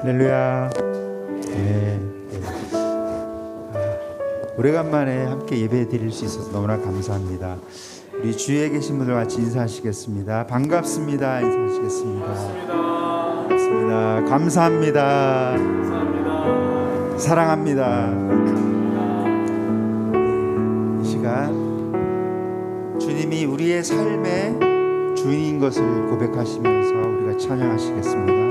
할렐루야. 네. 오래간만에 함께 예배 드릴 수 있어서 너무나 감사합니다. 우리 주위에 계신 분들 같이 인사하시겠습니다. 반갑습니다. 인사하시겠습니다. 반갑습니다. 감사합니다. 사랑합니다. 이 시간 주님이 우리의 삶의 주인인 것을 고백하시면서 우리가 찬양하시겠습니다.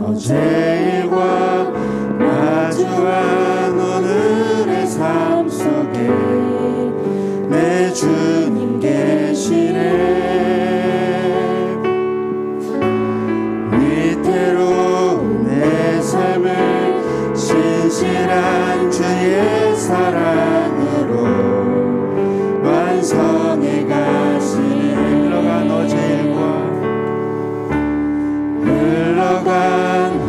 어제 일과 마주한 오늘의 삶 속에 내 주님 계시네. 위태로운 내 삶을 신실한 주의 사랑으로 완성해 가시네. 흘러간 어제 일과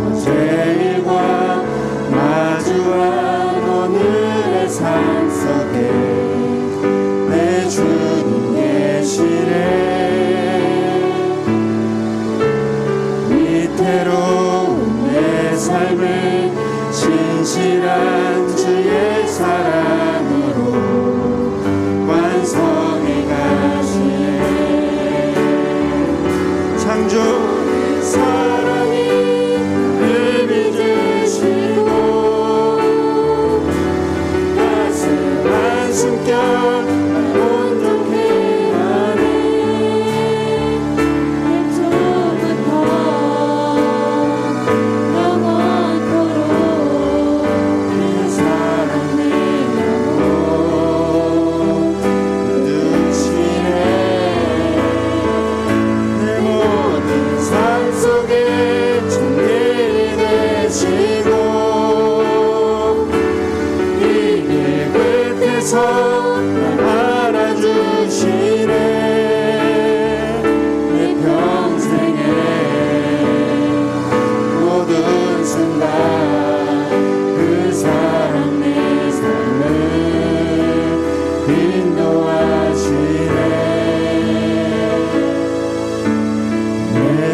어제 일과 마주한 오늘의 삶 속에 내 주님 계시네. 위태로운 내 삶을 신실한 주의 사랑으로 완성해 가시네. 창조의 사랑이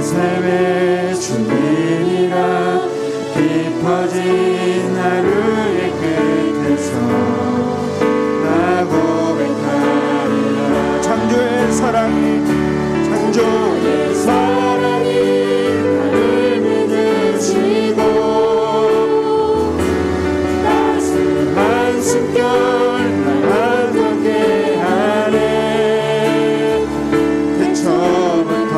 삶의 주님이라 깊어진 하루의 끝에서 나 고백하리라. 창조의 사랑이 나를 믿으시고 따스한 숨결 날 안게 하네. 태초부터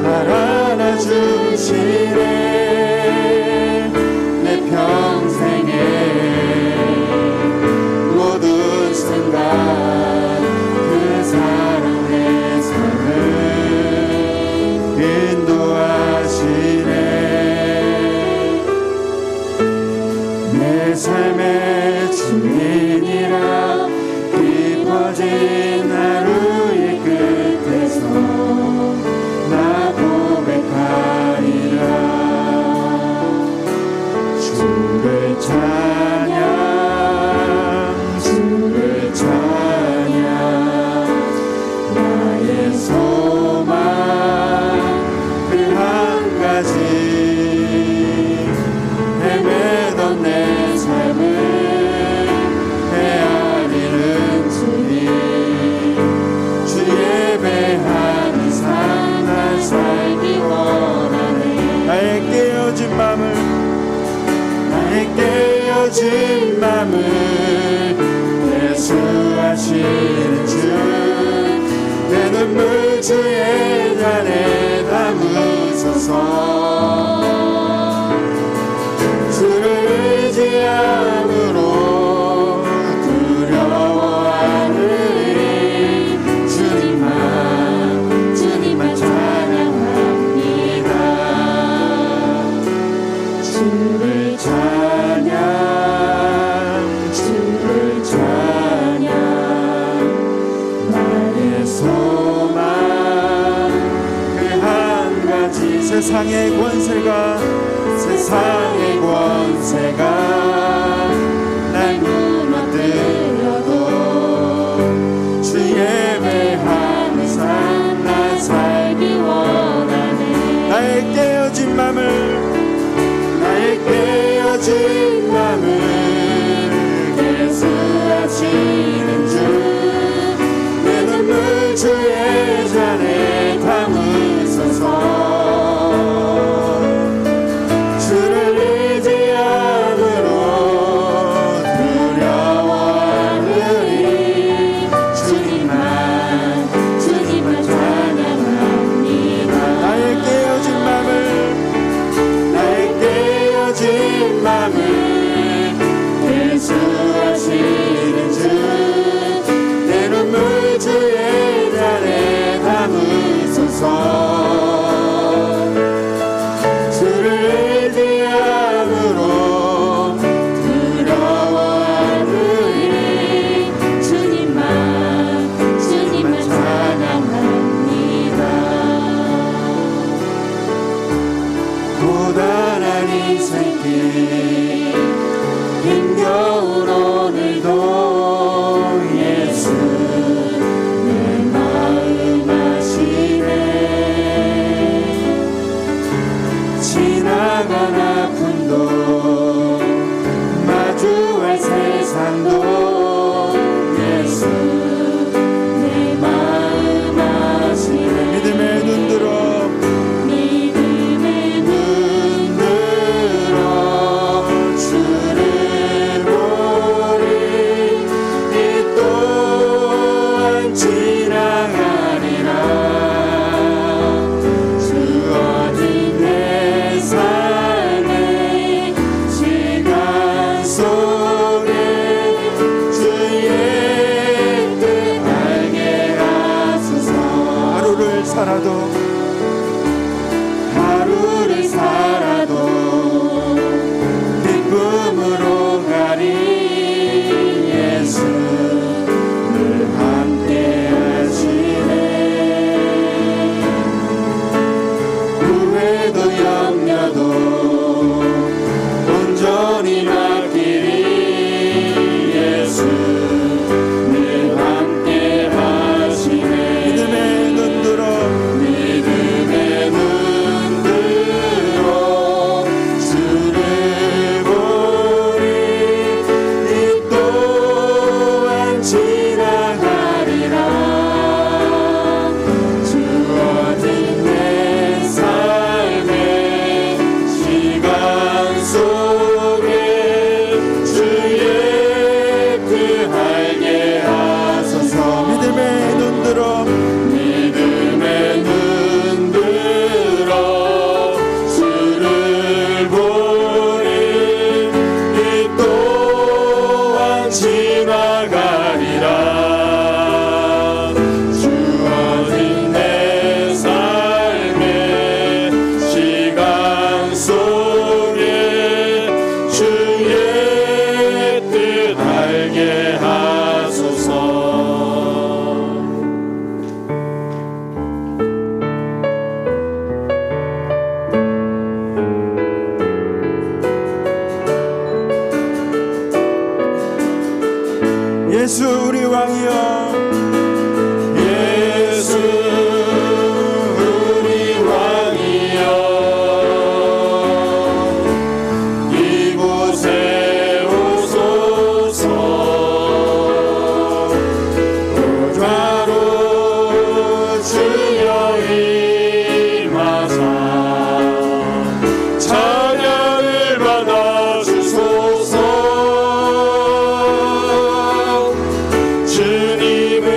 날 안아주시네. 내 평생에 모든 순간 그 사랑의 삶을 인도하시네. 내 삶의 주인이라 깊어진 하루의 끝에서 나 고백하리라. 주를 찬양 주를 찬양 나의 소망 그 한 가지 헤매던 내 삶을 헤아리는 주님 주 예배하는 삶 살기 원하네. 나의 깨어진 맘을 대수하시는 주 내 눈물 주의 잔에 담으소서. 주를 의지함으로 두려워하느니 주님만 찬양 세상의 권세가 날 무너뜨려도 주 예배하는 삶 나 살기 원하네. 나의 깨어진 맘을 계수하시는 주, 내 눈물 주의 잔에 담으소서. 주를 의지함으로 두려워하느니 주님만 찬양합니다. 나의 깨어진 맘을 예수하시는 주, 내 눈물 주의 잔에 담으소서. 주를 의지함으로 두려워하느니 주님만 찬양합니다. 고단한 인생길 힘겨운 오늘도 예수 내 마음 아시네. 지나간 아픔도 마주할 세상도 예수 내 마음 아시네. 믿음의 눈 들어 주를 보리. 이 또한 지나가리라. 주어진 내 삶의 시간 속에 주의 뜻 알게 하소서. 하루를 살아도 기쁨으로 가리. 예수 늘 함께 하시네. 후회도 염려도 온전히 맡기리. 예수 늘 함께 하시네. 믿음의 눈 들어 주를 보리. 이 또한 지나가리라. 주어진 내 삶의 시간 속에 주의 뜻 알게 하소서. 믿음의 눈 들어 주를 보리. 이 또한 지나가리라. 주어진 내 삶의 시간 속에 주의 뜻 알게 하소서. 예수 우리 왕이여. 예수 우리 왕이여. 이곳에 오소서. 보좌로 주여 임하사 찬양을 받아주소서. 주님의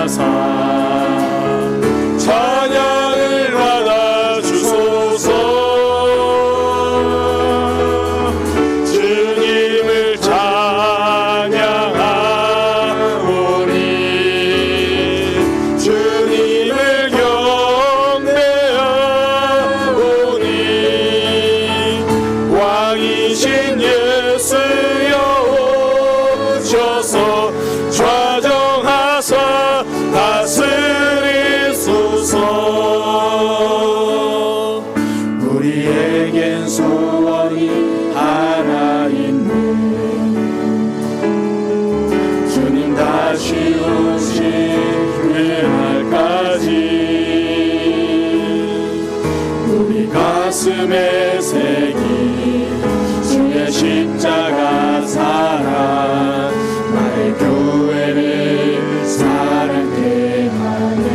사용하사 찬양을 받아 주소서. 주님을 찬양하오니 주님을 경배하오니 왕이신 예수여 오셔서 좌정하사 다스리소서. 우리에겐 소원이 하나 있네. 주님 다시 오신 그날까지 우리 가슴에 새긴 주의 십자가 사랑 나의 교회를 사랑케 하네.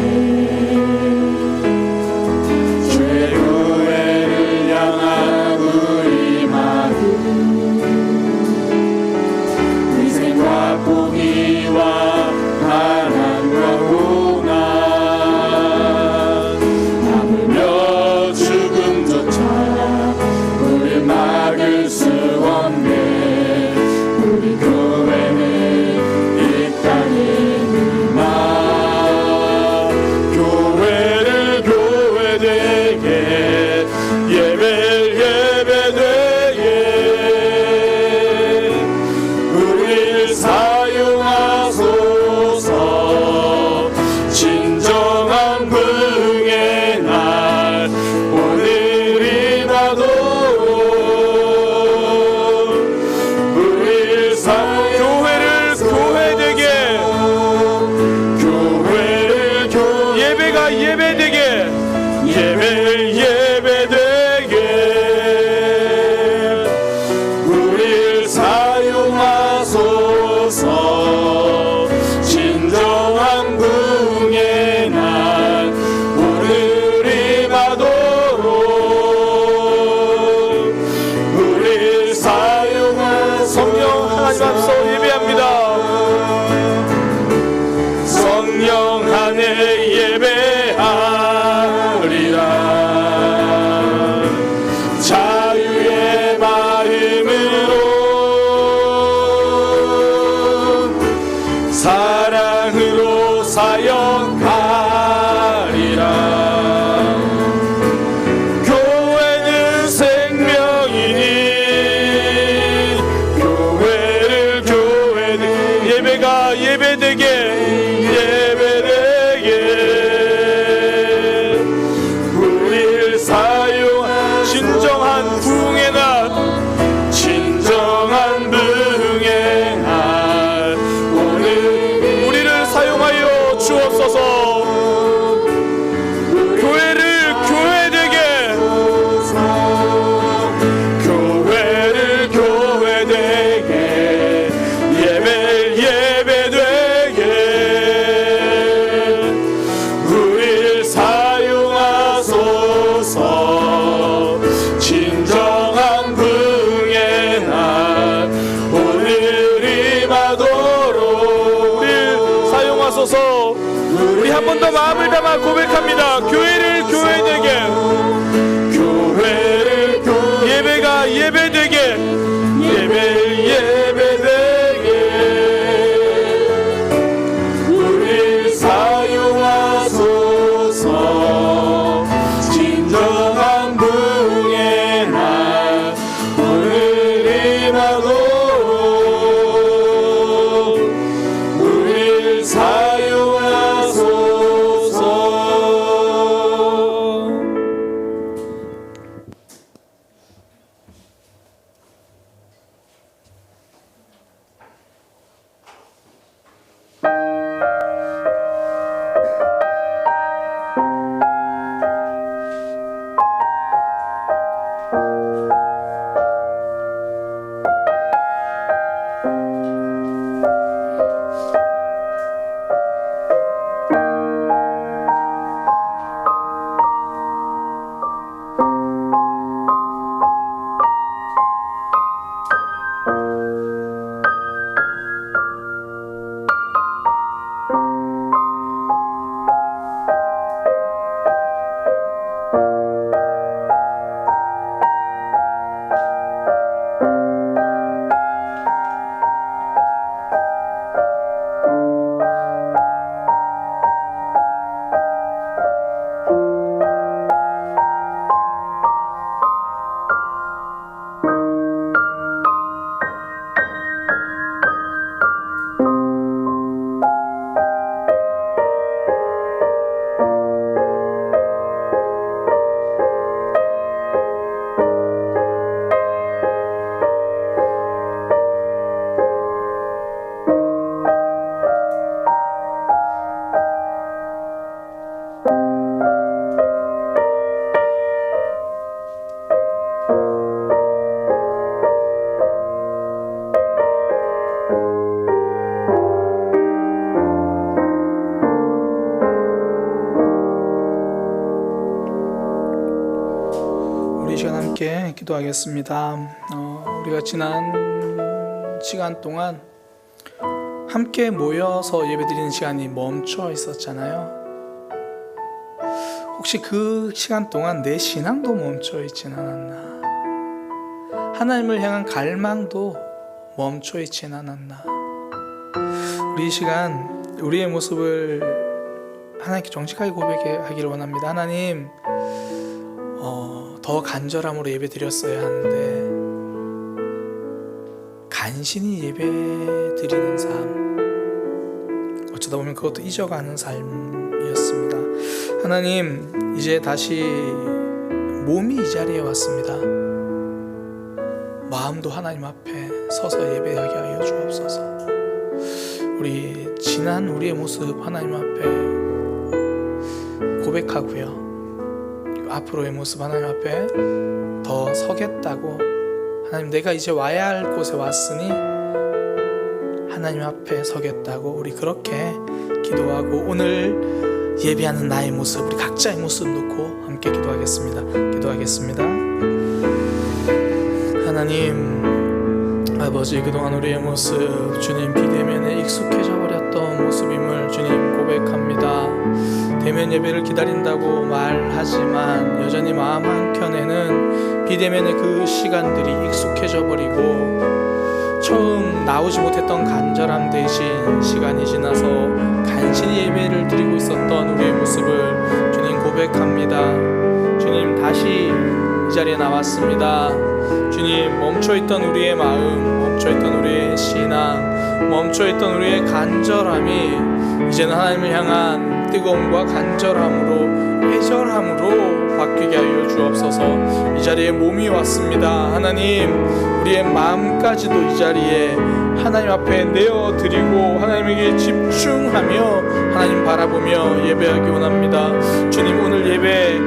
주의 교회를 향한 우리 마음 위생과 포기와 가난과 고난 하물며 죽음조차 우릴 막을 수 없네. 우리 교회는 이 땅에 누나 교회를 교회되게 예배를 예배되게 우릴 사용하소서. 진정한 부흥의 날 오늘이라도 우릴 교회를 교회되게 교회를 예배가 예배되게 예배를 예배되게 우릴 사용하소서. 진정한 부흥의 날 오늘이 가도록 우릴 사용하소서. 성령 하나님 앞서 예배합니다. 성령 안에 예배하리라. 자유의 마음으로 사랑으로 사역하리라. 교회는 생명이니 교회를 교회는 예배가 예배되게 예배되게 우릴 사용한 진정한 부흥의 날 진정한 부흥의 날 오늘 우리를 사용하여 주옵소서. 교회를 교회되게 교회를 교회되게 예배를 예배되게 우릴 사용하소서. 진정한 부흥의 날 오늘이 마도록 우릴 사용하소서. 우리 한 번 더 마음을 담아 고백합니다. 교회를 교회되게 교회를 예배가 예배되게 예배를 예배되게 우릴 사용하소서. 진정한 부흥의 날 오늘이 나도록 우릴 사용하소서. 향해 기도하겠습니다. 우리가 지난 시간 동안 함께 모여서 예배드리는 시간이 멈춰 있었잖아요. 혹시 그 시간 동안 내 신앙도 멈춰 있진 않았나? 하나님을 향한 갈망도 멈춰 있진 않았나? 우리 이 시간 우리의 모습을 하나님께 정직하게 고백하기를 원합니다. 하나님, 더 간절함으로 예배 드렸어야 하는데 간신히 예배 드리는 삶, 어쩌다 보면 그것도 잊어가는 삶이었습니다. 하나님, 이제 다시 몸이 이 자리에 왔습니다. 마음도 하나님 앞에 서서 예배하게 하여 주옵소서. 우리 지난 우리의 모습 하나님 앞에 고백하고요, 앞으로의 모습 하나님 앞에 더 서겠다고, 하나님 내가 이제 와야 할 곳에 왔으니 하나님 앞에 서겠다고 우리 그렇게 기도하고, 오늘 예배하는 나의 모습, 우리 각자의 모습 놓고 함께 기도하겠습니다. 하나님 아버지, 그동안 우리의 모습 주님 비대면에 익숙해져 버렸던 모습임을 주님 고백합니다. 대면 예배를 기다린다고 말하지만 여전히 마음 한켠에는 비대면의 그 시간들이 익숙해져 버리고 처음 나오지 못했던 간절함 대신 시간이 지나서 간신히 예배를 드리고 있었던 우리의 모습을 주님 고백합니다. 주님, 다시 이 자리에 나왔습니다. 주님, 멈춰있던 우리의 마음, 멈춰있던 우리의 신앙, 멈춰있던 우리의 간절함이 이제는 하나님을 향한 뜨거움과 간절함으로, 애절함으로 바뀌게 하여 주옵소서. 이 자리에 몸이 왔습니다. 하나님, 우리의 마음까지도 이 자리에 하나님 앞에 내어드리고 하나님에게 집중하며 하나님 바라보며 예배하기 원합니다. 주님, 오늘 예배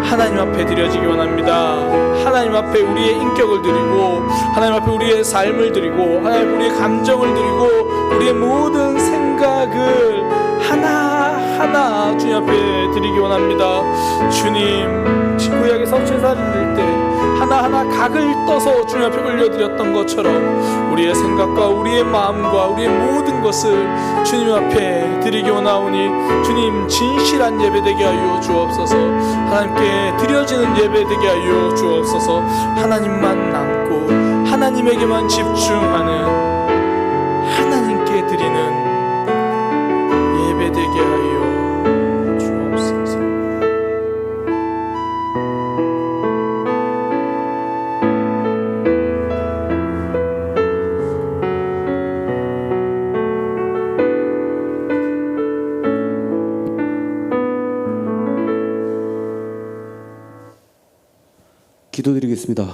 하나님 앞에 드려지기 원합니다. 하나님 앞에 우리의 인격을 드리고, 하나님 앞에 우리의 삶을 드리고, 하나님 앞에 우리의 감정을 드리고, 우리의 모든 생각을 하나하나 주님 앞에 드리기 원합니다. 주님, 구약에서 제사를 드릴 때 하나하나 각을 떠서 주님 앞에 올려드렸던 것처럼 우리의 생각과 우리의 마음과 우리의 모든 것을 주님 앞에 드리기 원하오니, 주님, 진실한 예배 되게 하여 주옵소서. 하나님께 드려지는 예배 되게 하여 주옵소서. 하나님만 남고 하나님에게만 집중하는, 하나님께 드리는 예배 되게 하여 주옵소서. 기도드리겠습니다.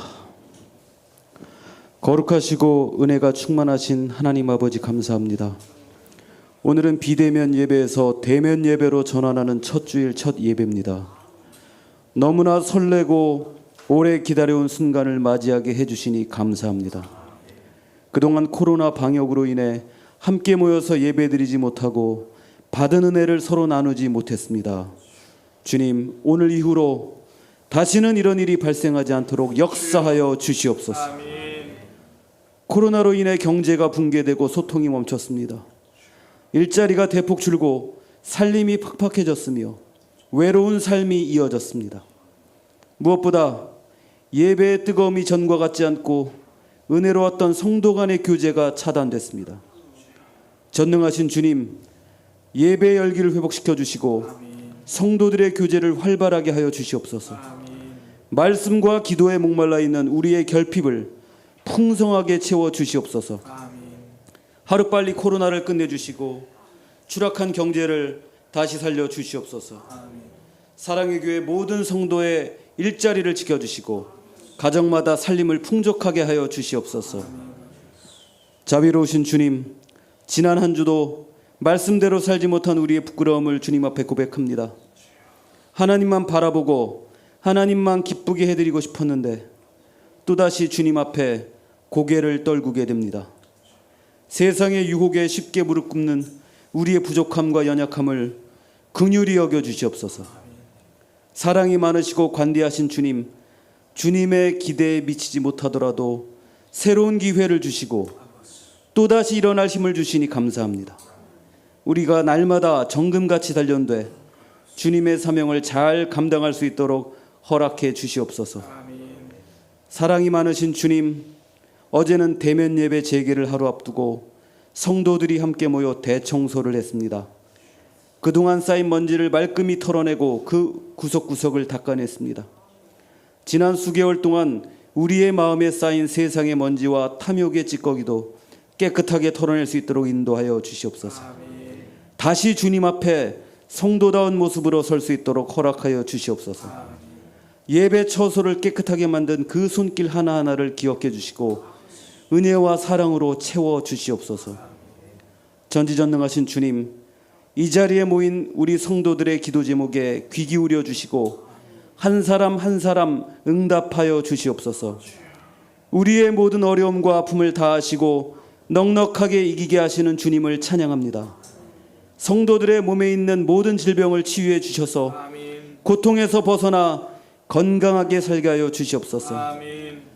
거룩하시고 은혜가 충만하신 하나님 아버지, 감사합니다. 오늘은 비대면 예배에서 대면 예배로 전환하는 첫 주일 첫 예배입니다. 너무나 설레고 오래 기다려온 순간을 맞이하게 해주시니 감사합니다. 그동안 코로나 방역으로 인해 함께 모여서 예배드리지 못하고 받은 은혜를 서로 나누지 못했습니다. 주님, 오늘 이후로 다시는 이런 일이 발생하지 않도록 역사하여 주시옵소서. 코로나로 인해 경제가 붕괴되고 소통이 멈췄습니다. 일자리가 대폭 줄고 살림이 팍팍해졌으며 외로운 삶이 이어졌습니다. 무엇보다 예배의 뜨거움이 전과 같지 않고 은혜로웠던 성도 간의 교제가 차단됐습니다. 전능하신 주님, 예배 열기를 회복시켜 주시고 성도들의 교제를 활발하게 하여 주시옵소서. 말씀과 기도에 목말라 있는 우리의 결핍을 풍성하게 채워 주시옵소서. 하루빨리 코로나를 끝내주시고 추락한 경제를 다시 살려 주시옵소서. 사랑의 교회 모든 성도의 일자리를 지켜주시고 가정마다 살림을 풍족하게 하여 주시옵소서. 자비로우신 주님, 지난 한 주도 말씀대로 살지 못한 우리의 부끄러움을 주님 앞에 고백합니다. 하나님만 바라보고 하나님만 기쁘게 해드리고 싶었는데 또다시 주님 앞에 고개를 떨구게 됩니다. 세상의 유혹에 쉽게 무릎 꿇는 우리의 부족함과 연약함을 긍휼히 여겨 주시옵소서. 사랑이 많으시고 관대하신 주님, 주님의 기대에 미치지 못하더라도 새로운 기회를 주시고 또다시 일어날 힘을 주시니 감사합니다. 우리가 날마다 정금같이 단련돼 주님의 사명을 잘 감당할 수 있도록 허락해 주시옵소서. 사랑이 많으신 주님, 어제는 대면 예배 재개를 하루 앞두고 성도들이 함께 모여 대청소를 했습니다. 그동안 쌓인 먼지를 말끔히 털어내고 그 구석구석을 닦아냈습니다. 지난 수개월 동안 우리의 마음에 쌓인 세상의 먼지와 탐욕의 찌꺼기도 깨끗하게 털어낼 수 있도록 인도하여 주시옵소서. 다시 주님 앞에 성도다운 모습으로 설 수 있도록 허락하여 주시옵소서. 예배 처소를 깨끗하게 만든 그 손길 하나하나를 기억해 주시고 은혜와 사랑으로 채워 주시옵소서. 전지전능하신 주님, 이 자리에 모인 우리 성도들의 기도 제목에 귀 기울여 주시고 한 사람 한 사람 응답하여 주시옵소서. 우리의 모든 어려움과 아픔을 다하시고 넉넉하게 이기게 하시는 주님을 찬양합니다. 성도들의 몸에 있는 모든 질병을 치유해 주셔서 고통에서 벗어나 건강하게 살게 하여 주시옵소서.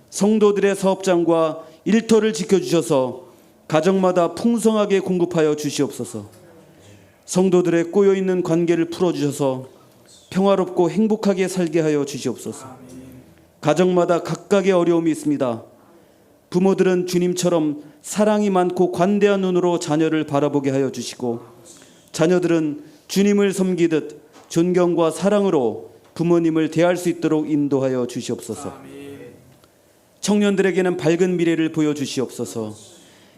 성도들의 사업장과 일터를 지켜주셔서 가정마다 풍성하게 공급하여 주시옵소서. 성도들의 꼬여있는 관계를 풀어주셔서 평화롭고 행복하게 살게 하여 주시옵소서. 가정마다 각각의 어려움이 있습니다. 부모들은 주님처럼 사랑이 많고 관대한 눈으로 자녀를 바라보게 하여 주시고 자녀들은 주님을 섬기듯 존경과 사랑으로 부모님을 대할 수 있도록 인도하여 주시옵소서. 청년들에게는 밝은 미래를 보여주시옵소서.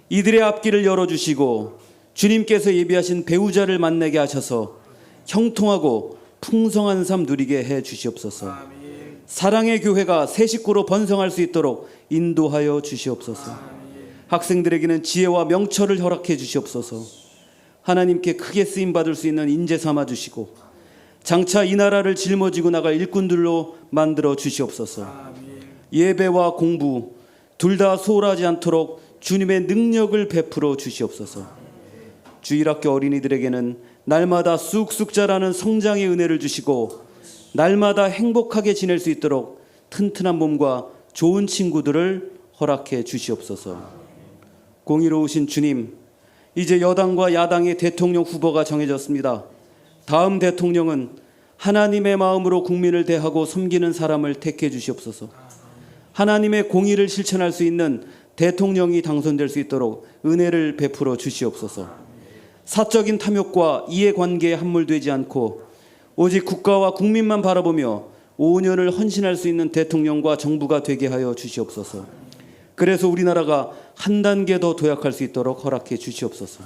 이들의 앞길을 열어주시고 주님께서 예비하신 배우자를 만나게 하셔서 형통하고 풍성한 삶 누리게 해 주시옵소서. 사랑의 교회가 새 식구로 번성할 수 있도록 인도하여 주시옵소서. 학생들에게는 지혜와 명철을 허락해 주시옵소서. 하나님께 크게 쓰임받을 수 있는 인재 삼아 주시고 장차 이 나라를 짊어지고 나갈 일꾼들로 만들어 주시옵소서. 예배와 공부 둘 다 소홀하지 않도록 주님의 능력을 베풀어 주시옵소서. 주일학교 어린이들에게는 날마다 쑥쑥 자라는 성장의 은혜를 주시고 날마다 행복하게 지낼 수 있도록 튼튼한 몸과 좋은 친구들을 허락해 주시옵소서. 공의로우신 주님, 이제 여당과 야당의 대통령 후보가 정해졌습니다. 다음 대통령은 하나님의 마음으로 국민을 대하고 섬기는 사람을 택해 주시옵소서. 하나님의 공의를 실천할 수 있는 대통령이 당선될 수 있도록 은혜를 베풀어 주시옵소서. 사적인 탐욕과 이해관계에 함몰되지 않고 오직 국가와 국민만 바라보며 5년을 헌신할 수 있는 대통령과 정부가 되게 하여 주시옵소서. 그래서 우리나라가 한 단계 더 도약할 수 있도록 허락해 주시옵소서.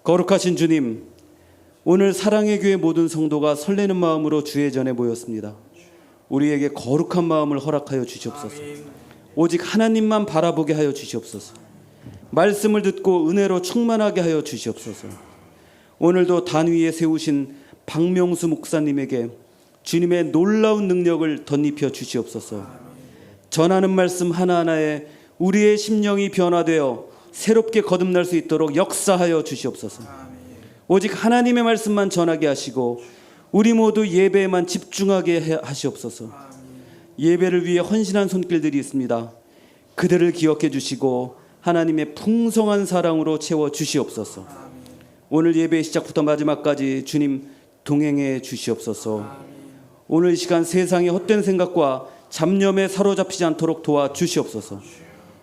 거룩하신 주님, 오늘 사랑의 교회 모든 성도가 설레는 마음으로 주의 전에 모였습니다. 우리에게 거룩한 마음을 허락하여 주시옵소서. 오직 하나님만 바라보게 하여 주시옵소서. 말씀을 듣고 은혜로 충만하게 하여 주시옵소서. 오늘도 단 위에 세우신 박명수 목사님에게 주님의 놀라운 능력을 덧입혀 주시옵소서. 전하는 말씀 하나하나에 우리의 심령이 변화되어 새롭게 거듭날 수 있도록 역사하여 주시옵소서. 오직 하나님의 말씀만 전하게 하시고 우리 모두 예배에만 집중하게 하시옵소서. 예배를 위해 헌신한 손길들이 있습니다. 그들을 기억해 주시고 하나님의 풍성한 사랑으로 채워 주시옵소서. 오늘 예배 시작부터 마지막까지 주님 동행해 주시옵소서. 오늘 이 시간 세상의 헛된 생각과 잡념에 사로잡히지 않도록 도와 주시옵소서.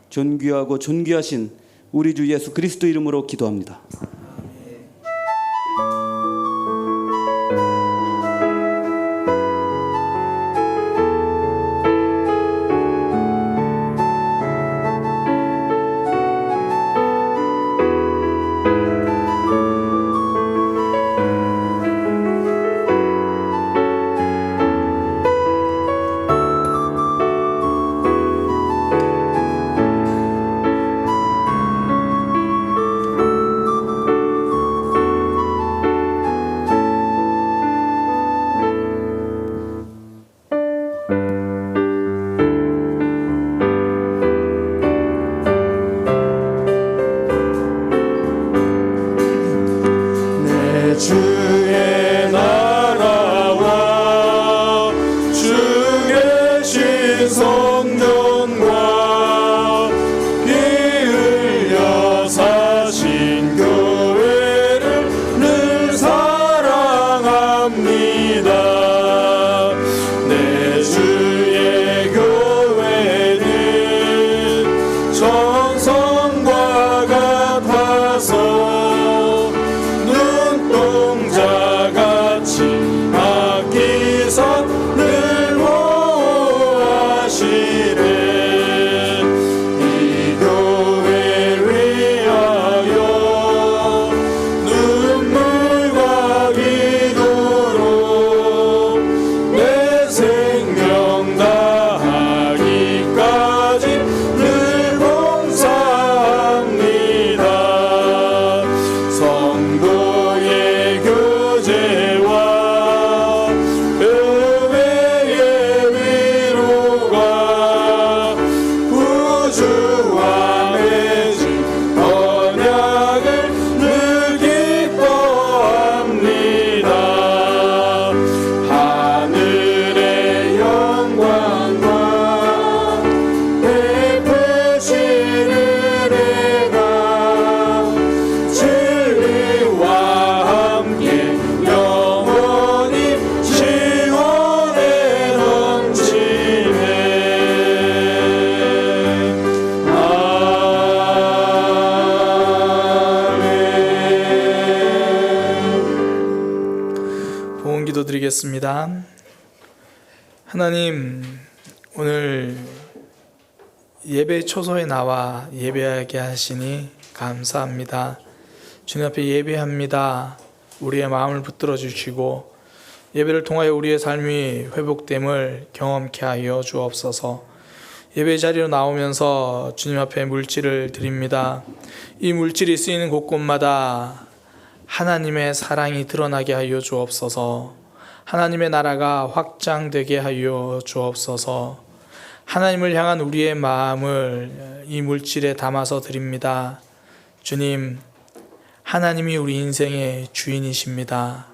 존귀하고 존귀하신 우리 주 예수 그리스도 이름으로 기도합니다. 주의 나라와 주 계신 기도드리겠습니다. 하나님, 오늘 예배 초소에 나와 예배하게 하시니 감사합니다. 주님 앞에 예배합니다. 우리의 마음을 붙들어 주시고 예배를 통하여 우리의 삶이 회복됨을 경험케 하여 주옵소서. 예배 자리로 나오면서 주님 앞에 물질을 드립니다. 이 물질이 쓰이는 곳곳마다 하나님의 사랑이 드러나게 하여 주옵소서. 하나님의 나라가 확장되게 하여 주옵소서. 하나님을 향한 우리의 마음을 이 물질에 담아서 드립니다. 주님, 하나님이 우리 인생의 주인이십니다.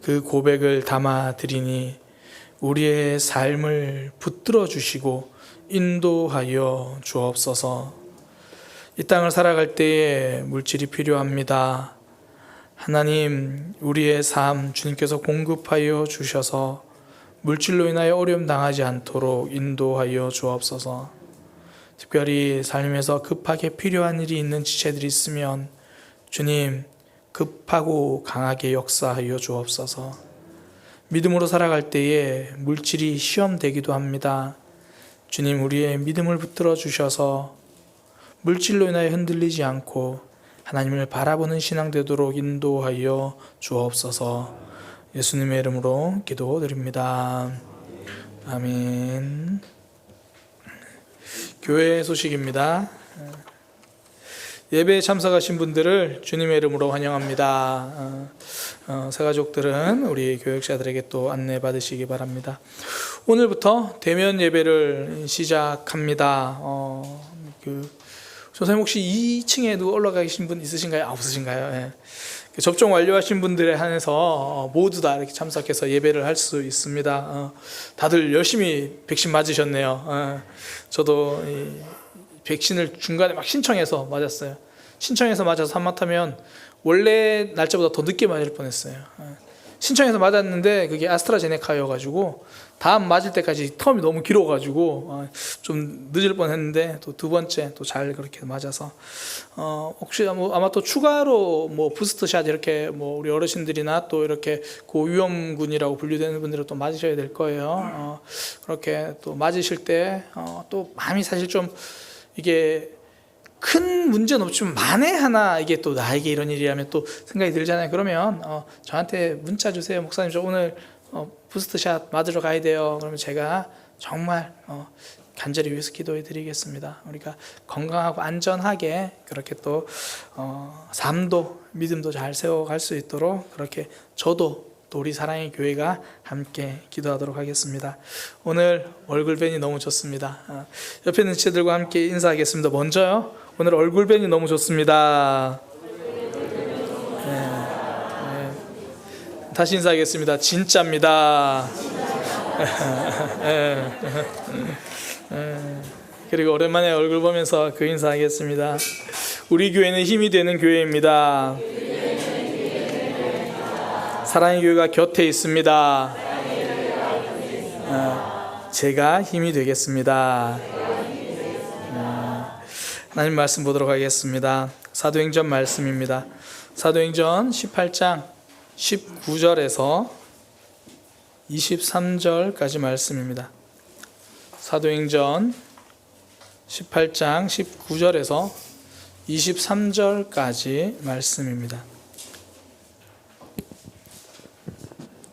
그 고백을 담아 드리니 우리의 삶을 붙들어 주시고 인도하여 주옵소서. 이 땅을 살아갈 때에 물질이 필요합니다. 하나님, 우리의 삶 주님께서 공급하여 주셔서 물질로 인하여 어려움 당하지 않도록 인도하여 주옵소서. 특별히 삶에서 급하게 필요한 일이 있는 지체들이 있으면 주님, 급하고 강하게 역사하여 주옵소서. 믿음으로 살아갈 때에 물질이 시험되기도 합니다. 주님, 우리의 믿음을 붙들어 주셔서 물질로 인하여 흔들리지 않고 하나님을 바라보는 신앙 되도록 인도하여 주옵소서. 예수님의 이름으로 기도드립니다. 아멘. 교회 소식입니다. 예배에 참석하신 분들을 주님의 이름으로 환영합니다. 새가족들은 우리 교육자들에게 또 안내 받으시기 바랍니다. 오늘부터 대면 예배를 시작합니다. 선생님 혹시 2층에도 올라가 계신 분 있으신가요? 없으신가요? 예. 접종 완료하신 분들에 한해서 모두 다 이렇게 참석해서 예배를 할 수 있습니다. 다들 열심히 백신 맞으셨네요. 저도 이 백신을 중간에 막 신청해서 맞았어요. 신청해서 맞아서 한마타면 원래 날짜보다 더 늦게 맞을 뻔했어요. 신청해서 맞았는데 그게 아스트라제네카여가지고 다음 맞을 때까지 텀이 너무 길어가지고 좀 늦을 뻔했는데 또 두 번째 또 잘 그렇게 맞아서 혹시 아마 또 추가로 뭐 부스트샷 이렇게 뭐 우리 어르신들이나 또 이렇게 고위험군이라고 분류되는 분들은 또 맞으셔야 될 거예요. 그렇게 또 맞으실 때 또 마음이 사실 좀 이게 큰 문제는 없지만 만에 하나 이게 또 나에게 이런 일이라면 또 생각이 들잖아요. 그러면 저한테 문자 주세요. 목사님, 저 오늘 부스트샷 맞으러 가야 돼요. 그러면 제가 정말 간절히 위해서 기도해 드리겠습니다. 우리가 건강하고 안전하게 그렇게 또 삶도 믿음도 잘 세워갈 수 있도록 그렇게 저도 또 우리 사랑의 교회가 함께 기도하도록 하겠습니다. 오늘 얼굴 뵈니 너무 좋습니다. 옆에 있는 지체들과 함께 인사하겠습니다. 먼저요, 오늘 얼굴 뵈니 너무 좋습니다. 네. 다시 인사하겠습니다. 진짜입니다. 그리고 오랜만에 얼굴 보면서 그 인사하겠습니다. 우리 교회는 힘이 되는 교회입니다. 사랑의 교회가 곁에 있습니다. 제가 힘이 되겠습니다. 하나님 말씀 보도록 하겠습니다. 사도행전 말씀입니다. 사도행전 18장 19절에서 23절까지 말씀입니다. 사도행전 18장 19절에서 23절까지 말씀입니다.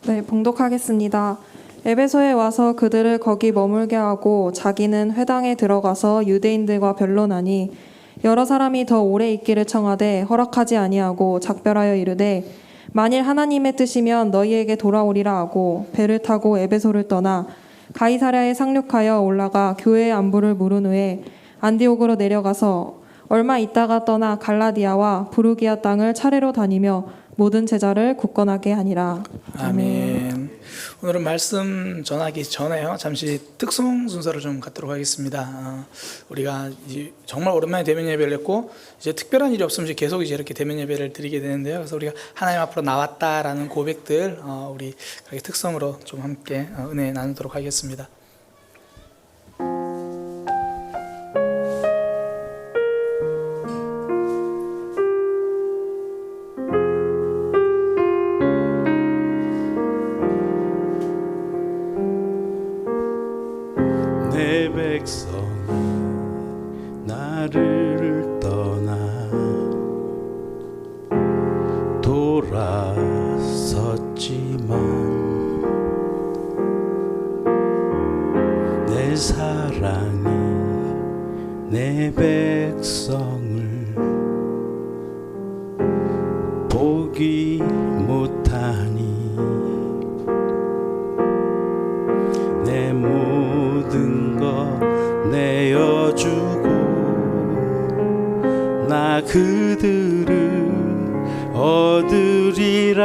네, 봉독하겠습니다. 에베소에 와서 그들을 거기 머물게 하고 자기는 회당에 들어가서 유대인들과 변론하니 여러 사람이 더 오래 있기를 청하되 허락하지 아니하고 작별하여 이르되 만일 하나님의 뜻이면 너희에게 돌아오리라 하고 배를 타고 에베소를 떠나 가이사랴에 상륙하여 올라가 교회의 안부를 물은 후에 안디옥으로 내려가서 얼마 있다가 떠나 갈라디아와 부르기아 땅을 차례로 다니며 모든 제자를 굳건하게 하니라. 아멘. 오늘은 말씀 전하기 전에요, 잠시 특송 순서를 좀 갖도록 하겠습니다. 우리가 정말 오랜만에 대면 예배를 했고 이제 특별한 일이 없으면 이제 계속 이제 이렇게 대면 예배를 드리게 되는데요. 그래서 우리가 하나님 앞으로 나왔다라는 고백들 우리 특성으로 좀 함께 은혜 나누도록 하겠습니다. 돌아섰지만 내 사랑이 내 백성을 보기 못하니 내 모든 것 내어주고 나 그들을 얻으리라.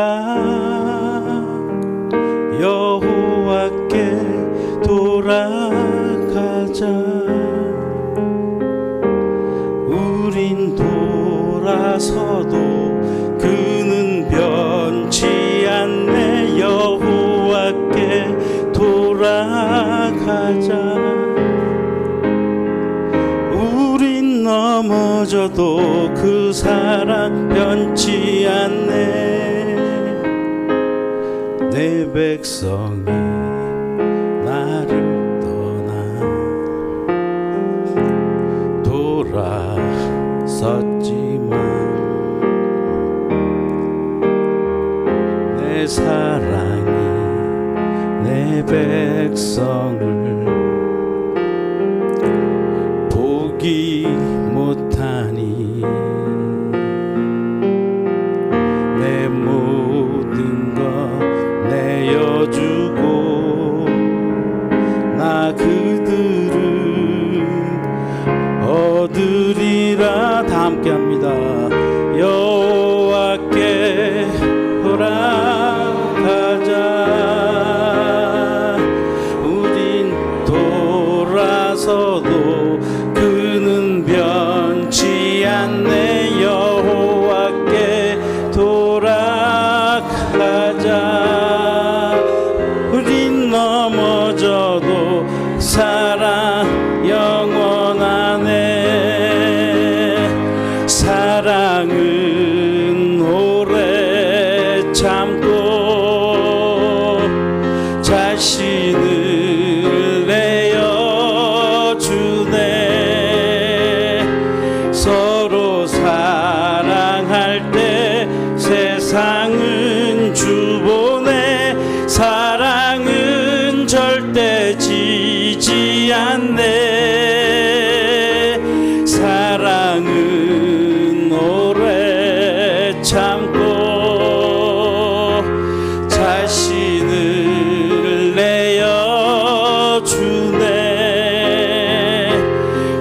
여호와께 돌아가자. 우린 돌아서도 그는 변치 않네. 여호와께 돌아가자. 우린 넘어져도 그 사랑 변치 않네. 내 백성이 나를 떠나 돌아섰지만 내 사랑이 내 백성을 보기 못하니 내 모든 것 내어주고 나 그들을 얻으리라. 다 함께합니다. 여호와께 돌아가자. 우린 돌아서도 그는 변치 않네. 여호와께 돌아가자. 우린 넘어져도 사랑 영원하네. 사랑은 오래 참고 자신을 내어주네. 서로 사랑할 때 세상은 주보네. 사랑은 절대 지지 않네. 사랑은 오래 참고 자신을 내어주네.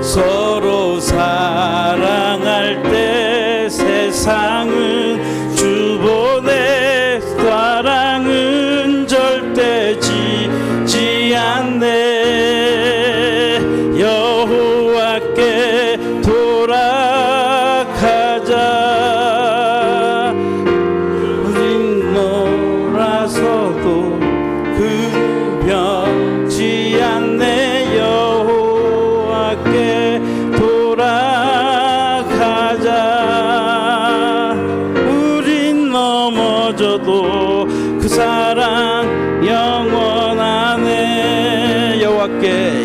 서로 사랑할 때 세상은 주보네. 사랑은 절대 지지 않네. 여호와께 돌아가자. 우린 놀아서도 그 변치 않네. 여호와께 돌아가자. 우린 넘어져도 그 사랑 영원하네. 여호와께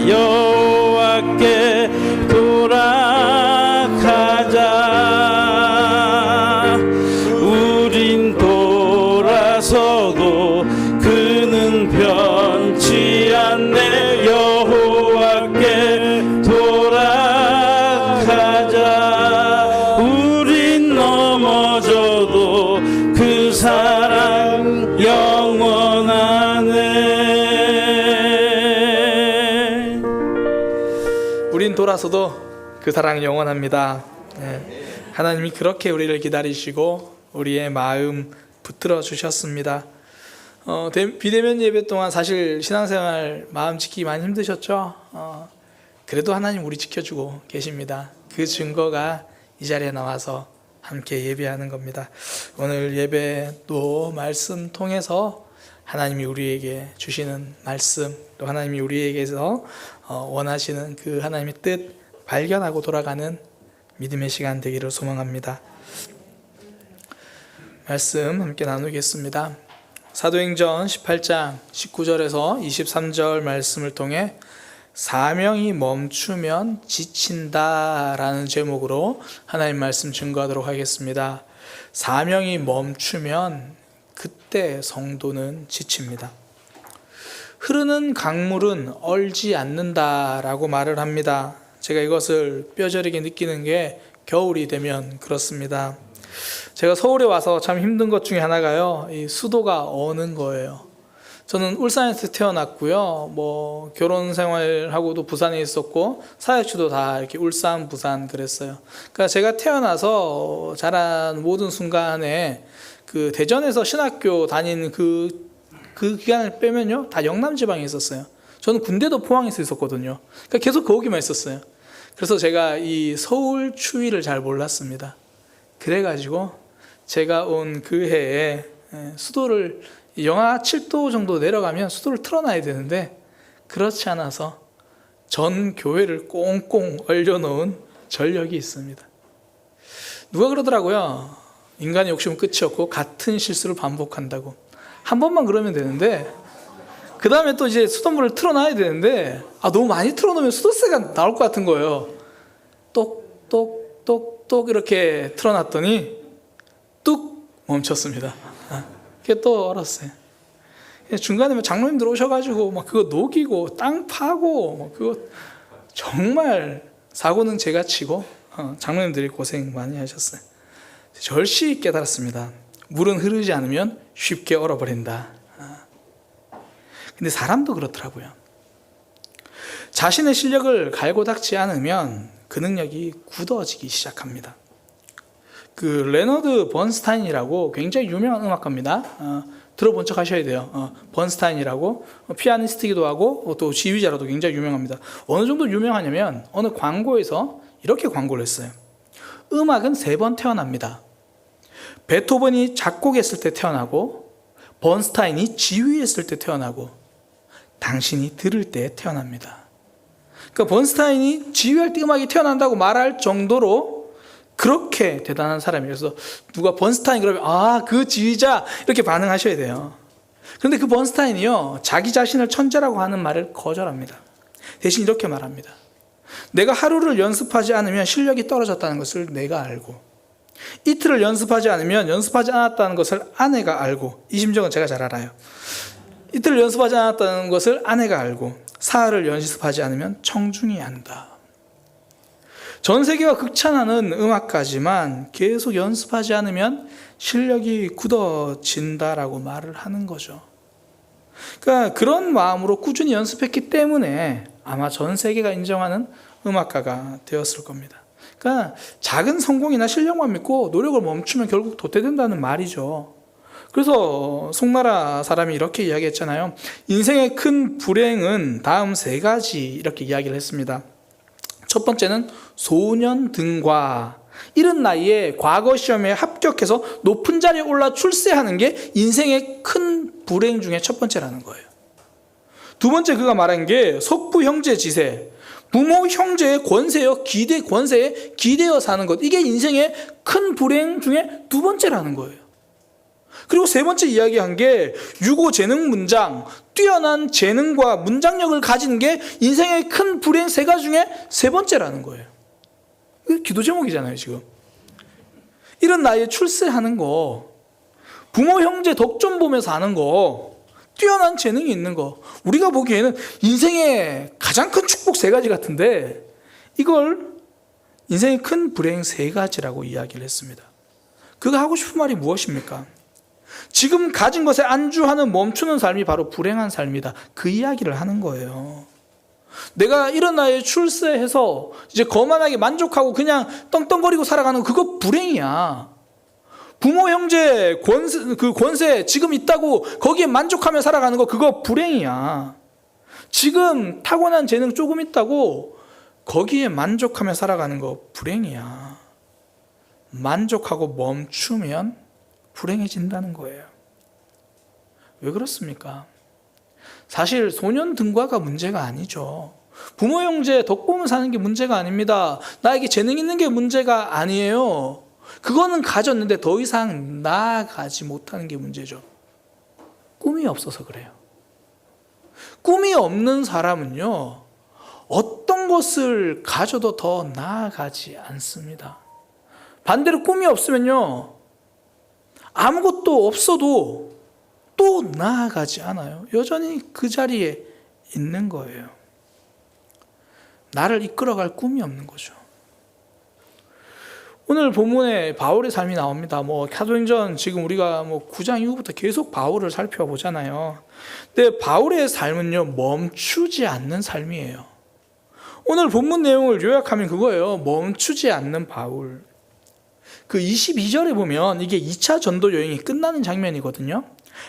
돌아가자. 우린 돌아서도 그는 변치 않네. 여호와께 돌아가자. 우린 넘어져도 그 사랑 영원하네. 우린 돌아서도 그 사랑 영원합니다. 하나님이 그렇게 우리를 기다리시고 우리의 마음 붙들어 주셨습니다. 비대면 예배 동안 사실 신앙생활 마음 지키기 많이 힘드셨죠? 그래도 하나님 우리 지켜주고 계십니다. 그 증거가 이 자리에 나와서 함께 예배하는 겁니다. 오늘 예배도 말씀 통해서 하나님이 우리에게 주시는 말씀, 또 하나님이 우리에게서 원하시는 그 하나님의 뜻 발견하고 돌아가는 믿음의 시간 되기를 소망합니다. 말씀 함께 나누겠습니다. 사도행전 18장 19절에서 23절 말씀을 통해 사명이 멈추면 지친다라는 제목으로 하나님 말씀 증거하도록 하겠습니다. 사명이 멈추면 그때 성도는 지칩니다. 흐르는 강물은 얼지 않는다라고 말을 합니다. 제가 이것을 뼈저리게 느끼는 게 겨울이 되면 그렇습니다. 제가 서울에 와서 참 힘든 것 중에 하나가요, 이 수도가 어는 거예요. 저는 울산에서 태어났고요. 뭐 결혼 생활하고도 부산에 있었고 사역지도 다 이렇게 울산, 부산 그랬어요. 그러니까 제가 태어나서 자란 모든 순간에 그 대전에서 신학교 다닌 그 기간을 빼면요, 다 영남 지방에 있었어요. 저는 군대도 포항에서 있었거든요. 그러니까 계속 거기만 있었어요. 그래서 제가 이 서울 추위를 잘 몰랐습니다. 그래가지고 제가 온 그 해에 수도를 영하 7도 정도 내려가면 수도를 틀어놔야 되는데 그렇지 않아서 전 교회를 꽁꽁 얼려놓은 전력이 있습니다. 누가 그러더라고요. 인간의 욕심은 끝이 없고 같은 실수를 반복한다고. 한 번만 그러면 되는데 그 다음에 또 이제 수돗물을 틀어놔야 되는데 너무 많이 틀어놓으면 수도세가 나올 것 같은 거예요. 똑똑똑똑 이렇게 틀어놨더니 뚝 멈췄습니다. 그게 또 얼었어요. 중간에 장로님들 오셔가지고 막 그거 녹이고 땅 파고 그거 정말 사고는 제가 치고 장로님들이 고생 많이 하셨어요. 절시 깨달았습니다. 물은 흐르지 않으면 쉽게 얼어버린다. 근데 사람도 그렇더라고요. 자신의 실력을 갈고 닦지 않으면 그 능력이 굳어지기 시작합니다. 그 레너드 번스타인이라고 굉장히 유명한 음악가입니다. 들어본 척 하셔야 돼요. 번스타인이라고 피아니스트이기도 하고 또 지휘자로도 굉장히 유명합니다. 어느 정도 유명하냐면 어느 광고에서 이렇게 광고를 했어요. 음악은 3번 태어납니다. 베토벤이 작곡했을 때 태어나고 번스타인이 지휘했을 때 태어나고 당신이 들을 때 태어납니다. 그러니까 번스타인이 지휘할 때 음악이 태어난다고 말할 정도로 그렇게 대단한 사람이에요. 그래서 누가 번스타인 그러면 그 지휘자 이렇게 반응하셔야 돼요. 그런데 그 번스타인이요, 자기 자신을 천재라고 하는 말을 거절합니다. 대신 이렇게 말합니다. 내가 하루를 연습하지 않으면 실력이 떨어졌다는 것을 내가 알고, 이틀을 연습하지 않으면 연습하지 않았다는 것을 아내가 알고, 이 심정은 제가 잘 알아요. 이틀을 연습하지 않았다는 것을 아내가 알고, 사흘을 연습하지 않으면 청중이 안다. 전 세계가 극찬하는 음악가지만 계속 연습하지 않으면 실력이 굳어진다라고 말을 하는 거죠. 그러니까 그런 마음으로 꾸준히 연습했기 때문에 아마 전 세계가 인정하는 음악가가 되었을 겁니다. 그러니까 작은 성공이나 실력만 믿고 노력을 멈추면 결국 도태된다는 말이죠. 그래서 송나라 사람이 이렇게 이야기했잖아요. 인생의 큰 불행은 다음 3가지 이렇게 이야기를 했습니다. 첫 번째는 소년등과, 이른 나이에 과거 시험에 합격해서 높은 자리에 올라 출세하는 게 인생의 큰 불행 중에 첫 번째라는 거예요. 두 번째 그가 말한 게 석부 형제 지세, 부모 형제의 권세에 기대어 사는 것, 이게 인생의 큰 불행 중에 2번째라는 거예요. 그리고 3번째 이야기한 게 유고 재능 문장, 뛰어난 재능과 문장력을 가지는 게 인생의 큰 불행 3가지 중에 3번째라는 거예요. 이거 기도 제목이잖아요, 지금. 이런 나이에 출세하는 거, 부모 형제 덕 좀 보면서 하는 거, 뛰어난 재능이 있는 거, 우리가 보기에는 인생의 가장 큰 축복 3가지 같은데 이걸 인생의 큰 불행 3가지라고 이야기를 했습니다. 그가 하고 싶은 말이 무엇입니까? 지금 가진 것에 안주하는 멈추는 삶이 바로 불행한 삶이다. 그 이야기를 하는 거예요. 내가 이런 나이에 출세해서 이제 거만하게 만족하고 그냥 떵떵거리고 살아가는 거, 그거 불행이야. 부모 형제 권세 지금 있다고 거기에 만족하며 살아가는 거, 그거 불행이야. 지금 타고난 재능 조금 있다고 거기에 만족하며 살아가는 거 불행이야. 만족하고 멈추면 불행해진다는 거예요. 왜 그렇습니까? 사실 소년 등과가 문제가 아니죠. 부모 형제 덕 보면 사는 게 문제가 아닙니다. 나에게 재능 있는 게 문제가 아니에요. 그거는 가졌는데 더 이상 나아가지 못하는 게 문제죠. 꿈이 없어서 그래요. 꿈이 없는 사람은요, 어떤 것을 가져도 더 나아가지 않습니다. 반대로 꿈이 없으면요, 아무것도 없어도 또 나아가지 않아요. 여전히 그 자리에 있는 거예요. 나를 이끌어갈 꿈이 없는 거죠. 오늘 본문에 바울의 삶이 나옵니다. 사도행전 지금 우리가 9장 이후부터 계속 바울을 살펴보잖아요. 근데 바울의 삶은요, 멈추지 않는 삶이에요. 오늘 본문 내용을 요약하면 그거예요. 멈추지 않는 바울. 그 22절에 보면 이게 2차 전도 여행이 끝나는 장면이거든요.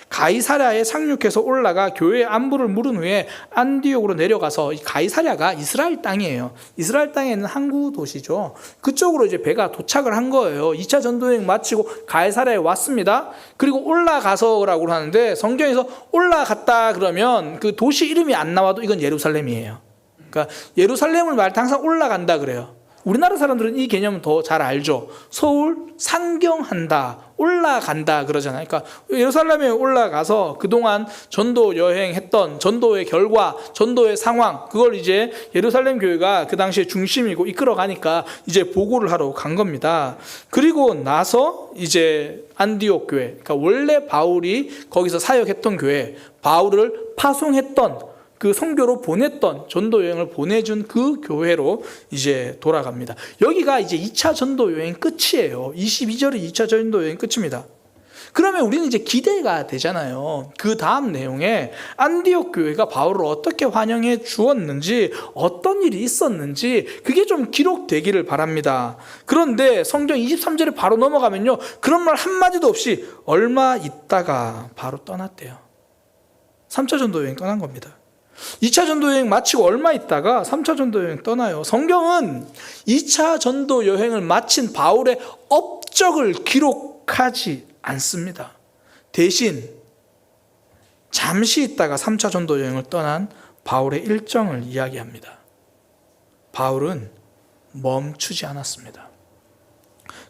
가이사랴에 상륙해서 올라가 교회의 안부를 물은 후에 안디옥으로 내려가서, 이 가이사랴가 이스라엘 땅이에요. 이스라엘 땅에 있는 항구 도시죠. 그쪽으로 이제 배가 도착을 한 거예요. 2차 전도여행 마치고 가이사랴에 왔습니다. 그리고 올라가서라고 하는데, 성경에서 올라갔다 그러면 그 도시 이름이 안 나와도 이건 예루살렘이에요. 그러니까 예루살렘을 말할 때 항상 올라간다 그래요. 우리나라 사람들은 이 개념은 더 잘 알죠. 서울 상경한다, 올라간다 그러잖아요. 그러니까 예루살렘에 올라가서 그동안 전도 여행했던 전도의 결과, 전도의 상황, 그걸 이제 예루살렘 교회가 그 당시에 중심이고 이끌어가니까 이제 보고를 하러 간 겁니다. 그리고 나서 이제 안디옥 교회, 그러니까 원래 바울이 거기서 사역했던 교회, 바울을 파송했던 그 선교로 보냈던, 전도 여행을 보내준 그 교회로 이제 돌아갑니다. 여기가 이제 2차 전도 여행 끝이에요. 22절이 2차 전도 여행 끝입니다. 그러면 우리는 이제 기대가 되잖아요. 그 다음 내용에 안디옥 교회가 바울을 어떻게 환영해 주었는지, 어떤 일이 있었는지 그게 좀 기록되기를 바랍니다. 그런데 성경 23절에 바로 넘어가면요, 그런 말 한마디도 없이 얼마 있다가 바로 떠났대요. 3차 전도 여행 떠난 겁니다. 2차 전도 여행 마치고 얼마 있다가 3차 전도 여행 떠나요. 성경은 2차 전도 여행을 마친 바울의 업적을 기록하지 않습니다. 대신 잠시 있다가 3차 전도 여행을 떠난 바울의 일정을 이야기합니다. 바울은 멈추지 않았습니다.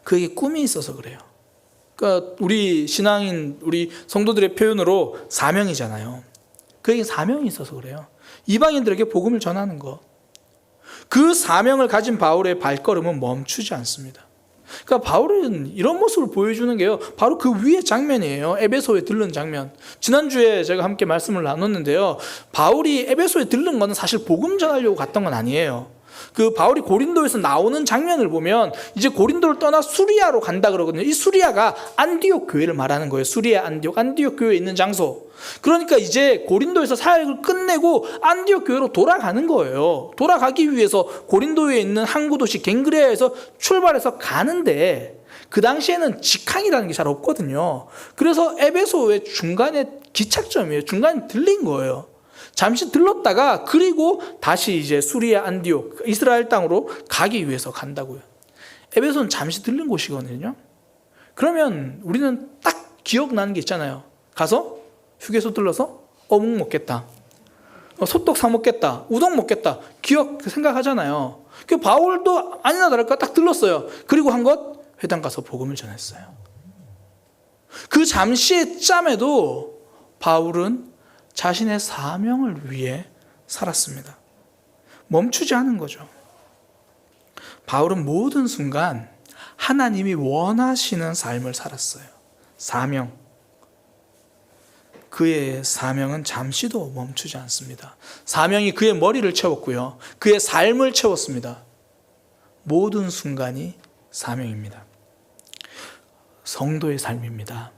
그에게 꿈이 있어서 그래요. 그러니까 우리 신앙인, 우리 성도들의 표현으로 사명이잖아요. 그에게 사명이 있어서 그래요. 이방인들에게 복음을 전하는 것. 그 사명을 가진 바울의 발걸음은 멈추지 않습니다. 그러니까 바울은 이런 모습을 보여주는 게요, 바로 그 위의 장면이에요. 에베소에 들른 장면. 지난주에 제가 함께 말씀을 나눴는데요, 바울이 에베소에 들른 거는 사실 복음 전하려고 갔던 건 아니에요. 그 바울이 고린도에서 나오는 장면을 보면 이제 고린도를 떠나 수리아로 간다 그러거든요. 이 수리아가 안디옥 교회를 말하는 거예요. 수리아, 안디옥 교회에 있는 장소. 그러니까 이제 고린도에서 사역을 끝내고 안디옥 교회로 돌아가는 거예요. 돌아가기 위해서 고린도에 있는 항구 도시 갱그레아에서 출발해서 가는데, 그 당시에는 직항이라는 게 잘 없거든요. 그래서 에베소의 중간에 기착점이에요. 중간에 들린 거예요. 잠시 들렀다가 그리고 다시 이제 수리아, 안디옥, 이스라엘 땅으로 가기 위해서 간다고요. 에베소는 잠시 들른 곳이거든요. 그러면 우리는 딱 기억나는 게 있잖아요. 가서 휴게소 들러서 어묵 먹겠다, 소떡 사 먹겠다, 우동 먹겠다, 기억 생각하잖아요. 그 바울도 아니나 다를까 딱 들렀어요. 그리고 한 것, 회당 가서 복음을 전했어요. 그 잠시의 짬에도 바울은 자신의 사명을 위해 살았습니다. 멈추지 않은 거죠. 바울은 모든 순간 하나님이 원하시는 삶을 살았어요. 사명. 그의 사명은 잠시도 멈추지 않습니다. 사명이 그의 머리를 채웠고요, 그의 삶을 채웠습니다. 모든 순간이 사명입니다. 성도의 삶입니다.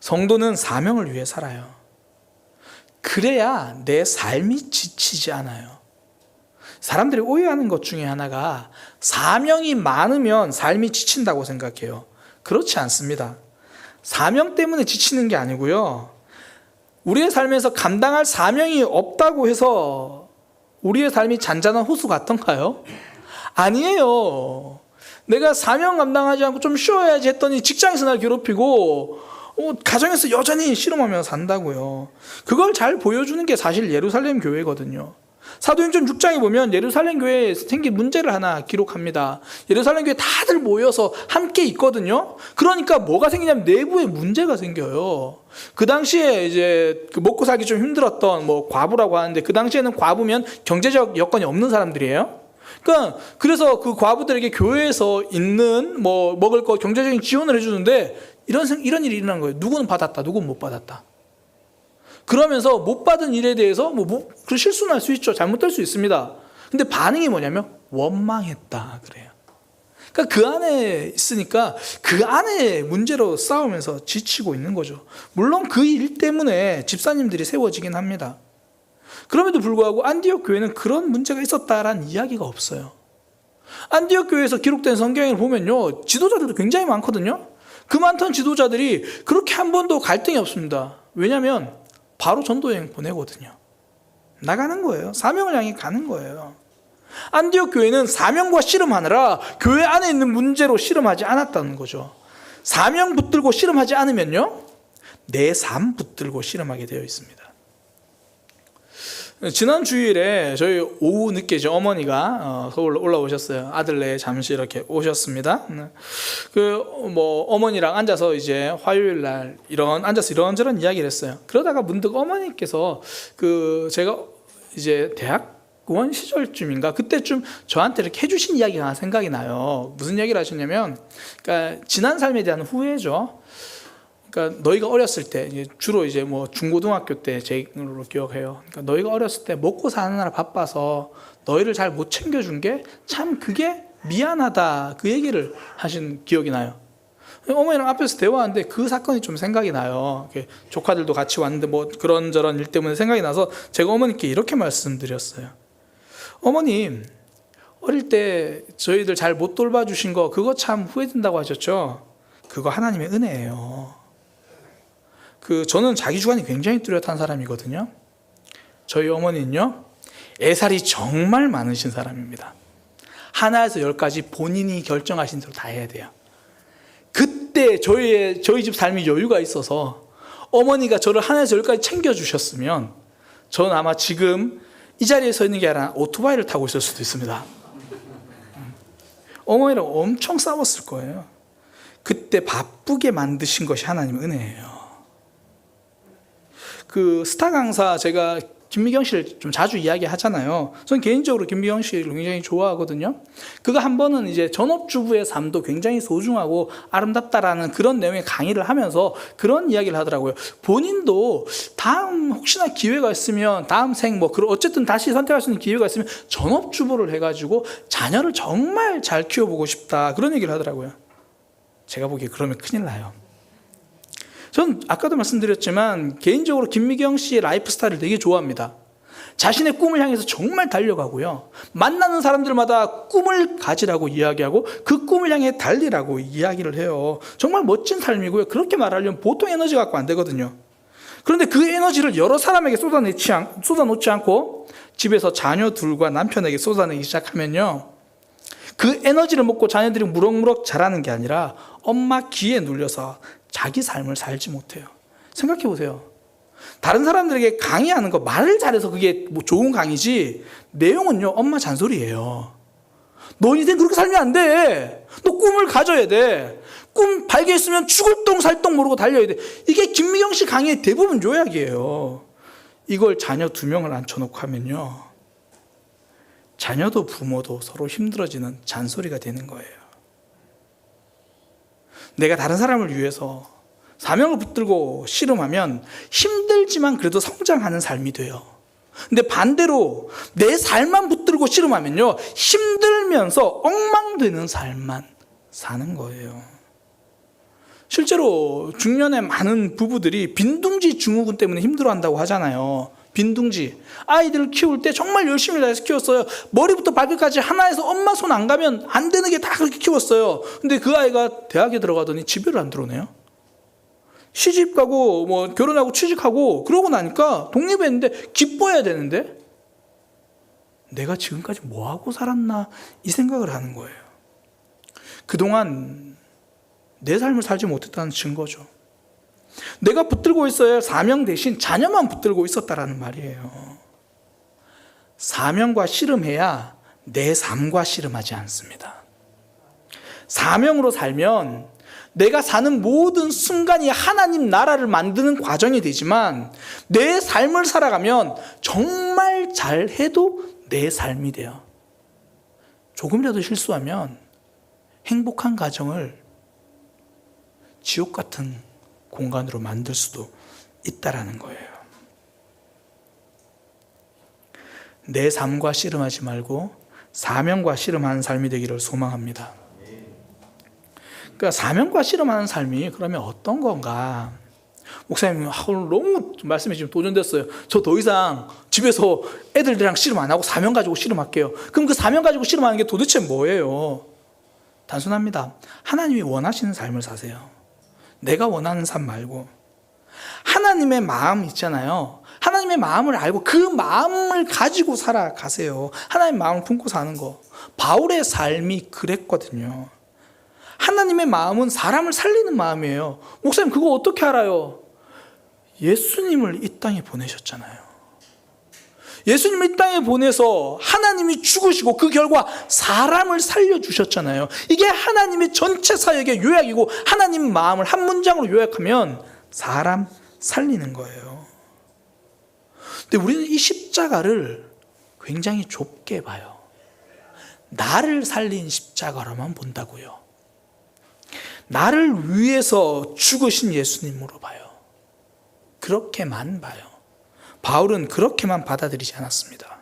성도는 사명을 위해 살아요. 그래야 내 삶이 지치지 않아요. 사람들이 오해하는 것 중에 하나가 사명이 많으면 삶이 지친다고 생각해요. 그렇지 않습니다. 사명 때문에 지치는 게 아니고요, 우리의 삶에서 감당할 사명이 없다고 해서 우리의 삶이 잔잔한 호수 같던가요? 아니에요. 내가 사명 감당하지 않고 좀 쉬어야지 했더니 직장에서 날 괴롭히고 가정에서 여전히 씨름하며 산다고요. 그걸 잘 보여주는 게 사실 예루살렘 교회거든요. 사도행전 6장에 보면 예루살렘 교회에 생긴 문제를 하나 기록합니다. 예루살렘 교회 다들 모여서 함께 있거든요. 그러니까 뭐가 생기냐면 내부에 문제가 생겨요. 그 당시에 이제 먹고 살기 좀 힘들었던 과부라고 하는데, 그 당시에는 과부면 경제적 여건이 없는 사람들이에요. 그래서 그 과부들에게 교회에서 있는 먹을 거 경제적인 지원을 해주는데 이런 일이 일어난 거예요. 누구는 받았다, 누구는 못 받았다. 그러면서 못 받은 일에 대해서 그 실수는 할 수 있죠. 잘못될 수 있습니다. 근데 반응이 뭐냐면 원망했다 그래요. 그러니까 그 안에 있으니까 그 안에 문제로 싸우면서 지치고 있는 거죠. 물론 그 일 때문에 집사님들이 세워지긴 합니다. 그럼에도 불구하고 안디옥 교회는 그런 문제가 있었다라는 이야기가 없어요. 안디옥 교회에서 기록된 성경을 보면요, 지도자들도 굉장히 많거든요. 그 많던 지도자들이 그렇게 한 번도 갈등이 없습니다. 왜냐하면 바로 전도여행 보내거든요. 나가는 거예요. 사명을 향해 가는 거예요. 안디옥 교회는 사명과 씨름하느라 교회 안에 있는 문제로 씨름하지 않았다는 거죠. 사명 붙들고 씨름하지 않으면요, 내 삶 붙들고 씨름하게 되어 있습니다. 지난 주일에 저희 오후 늦게 어머니가 서울로 올라오셨어요. 아들네 잠시 이렇게 오셨습니다. 어머니랑 앉아서 이제 화요일 날 앉아서 이런저런 이야기를 했어요. 그러다가 문득 어머니께서 제가 이제 대학원 시절쯤인가 그때쯤 저한테 이렇게 해주신 이야기가 하나 생각이 나요. 무슨 얘기를 하셨냐면, 그러니까 지난 삶에 대한 후회죠. 그러니까 너희가 어렸을 때, 주로 이제 중고등학교 때 제로 기억해요. 그러니까 너희가 어렸을 때 먹고 사느라 바빠서 너희를 잘 못 챙겨준 게 참 그게 미안하다, 그 얘기를 하신 기억이 나요. 어머니랑 앞에서 대화하는데 그 사건이 좀 생각이 나요. 조카들도 같이 왔는데 그런저런 일 때문에 생각이 나서 제가 어머니께 이렇게 말씀드렸어요. 어머님, 어릴 때 저희들 잘 못 돌봐주신 거 그거 참 후회된다고 하셨죠? 그거 하나님의 은혜예요. 저는 자기 주관이 굉장히 뚜렷한 사람이거든요. 저희 어머니는요, 애살이 정말 많으신 사람입니다. 하나에서 10까지 본인이 결정하신 대로 다 해야 돼요. 그때 저희 집 삶이 여유가 있어서 어머니가 저를 하나에서 10까지 챙겨주셨으면 저는 아마 지금 이 자리에 서 있는 게 아니라 오토바이를 타고 있을 수도 있습니다. 어머니랑 엄청 싸웠을 거예요. 그때 바쁘게 만드신 것이 하나님의 은혜예요. 스타 강사 제가 김미경 씨를 좀 자주 이야기하잖아요. 저는 개인적으로 김미경 씨를 굉장히 좋아하거든요. 그가 한 번은 이제 전업주부의 삶도 굉장히 소중하고 아름답다라는 그런 내용의 강의를 하면서 그런 이야기를 하더라고요. 본인도 다음 혹시나 기회가 있으면 다음 생 어쨌든 다시 선택할 수 있는 기회가 있으면 전업주부를 해가지고 자녀를 정말 잘 키워보고 싶다, 그런 얘기를 하더라고요. 제가 보기에 그러면 큰일 나요. 전 아까도 말씀드렸지만 개인적으로 김미경 씨의 라이프 스타일을 되게 좋아합니다. 자신의 꿈을 향해서 정말 달려가고요, 만나는 사람들마다 꿈을 가지라고 이야기하고 그 꿈을 향해 달리라고 이야기를 해요. 정말 멋진 삶이고요. 그렇게 말하려면 보통 에너지 갖고 안 되거든요. 그런데 그 에너지를 여러 사람에게 쏟아놓지 않고 집에서 자녀 둘과 남편에게 쏟아내기 시작하면요, 그 에너지를 먹고 자녀들이 무럭무럭 자라는 게 아니라 엄마 귀에 눌려서 자기 삶을 살지 못해요. 생각해 보세요. 다른 사람들에게 강의하는 거, 말을 잘해서 그게 좋은 강의지, 내용은요, 엄마 잔소리예요. 너 인생 그렇게 살면 안 돼. 너 꿈을 가져야 돼. 꿈 발견했으면 죽을 똥 살 똥 모르고 달려야 돼. 이게 김미경 씨 강의의 대부분 요약이에요. 이걸 자녀 2명을 앉혀놓고 하면요, 자녀도 부모도 서로 힘들어지는 잔소리가 되는 거예요. 내가 다른 사람을 위해서 사명을 붙들고 씨름하면 힘들지만 그래도 성장하는 삶이 돼요. 근데 반대로 내 삶만 붙들고 씨름하면요, 힘들면서 엉망되는 삶만 사는 거예요. 실제로 중년의 많은 부부들이 빈둥지 증후군 때문에 힘들어한다고 하잖아요. 빈둥지. 아이들을 키울 때 정말 열심히 다해서 키웠어요. 머리부터 발끝까지 하나에서 엄마 손 안 가면 안 되는 게 다 그렇게 키웠어요. 근데 그 아이가 대학에 들어가더니 집에를 안 들어오네요. 시집 가고 결혼하고 취직하고 그러고 나니까 독립했는데 기뻐해야 되는데 내가 지금까지 뭐하고 살았나, 이 생각을 하는 거예요. 그동안 내 삶을 살지 못했다는 증거죠. 내가 붙들고 있어야 할 사명 대신 자녀만 붙들고 있었다라는 말이에요. 사명과 씨름해야 내 삶과 씨름하지 않습니다. 사명으로 살면 내가 사는 모든 순간이 하나님 나라를 만드는 과정이 되지만, 내 삶을 살아가면 정말 잘해도 내 삶이 돼요. 조금이라도 실수하면 행복한 가정을 지옥 같은 공간으로 만들 수도 있다라는 거예요. 내 삶과 씨름하지 말고 사명과 씨름하는 삶이 되기를 소망합니다. 그러니까 사명과 씨름하는 삶이 그러면 어떤 건가? 목사님 오늘 너무 말씀이 지금 도전됐어요. 저 더 이상 집에서 애들이랑 씨름 안 하고 사명 가지고 씨름할게요. 그럼 그 사명 가지고 씨름하는 게 도대체 뭐예요? 단순합니다. 하나님이 원하시는 삶을 사세요. 내가 원하는 삶 말고. 하나님의 마음 있잖아요. 하나님의 마음을 알고 그 마음을 가지고 살아가세요. 하나님의 마음을 품고 사는 거. 바울의 삶이 그랬거든요. 하나님의 마음은 사람을 살리는 마음이에요. 목사님 그거 어떻게 알아요? 예수님을 이 땅에 보내셨잖아요. 예수님을 이 땅에 보내서 하나님이 죽으시고 그 결과 사람을 살려주셨잖아요. 이게 하나님의 전체 사역의 요약이고 하나님 마음을 한 문장으로 요약하면 사람 살리는 거예요. 근데 우리는 이 십자가를 굉장히 좁게 봐요. 나를 살린 십자가로만 본다고요. 나를 위해서 죽으신 예수님으로 봐요. 그렇게만 봐요. 바울은 그렇게만 받아들이지 않았습니다.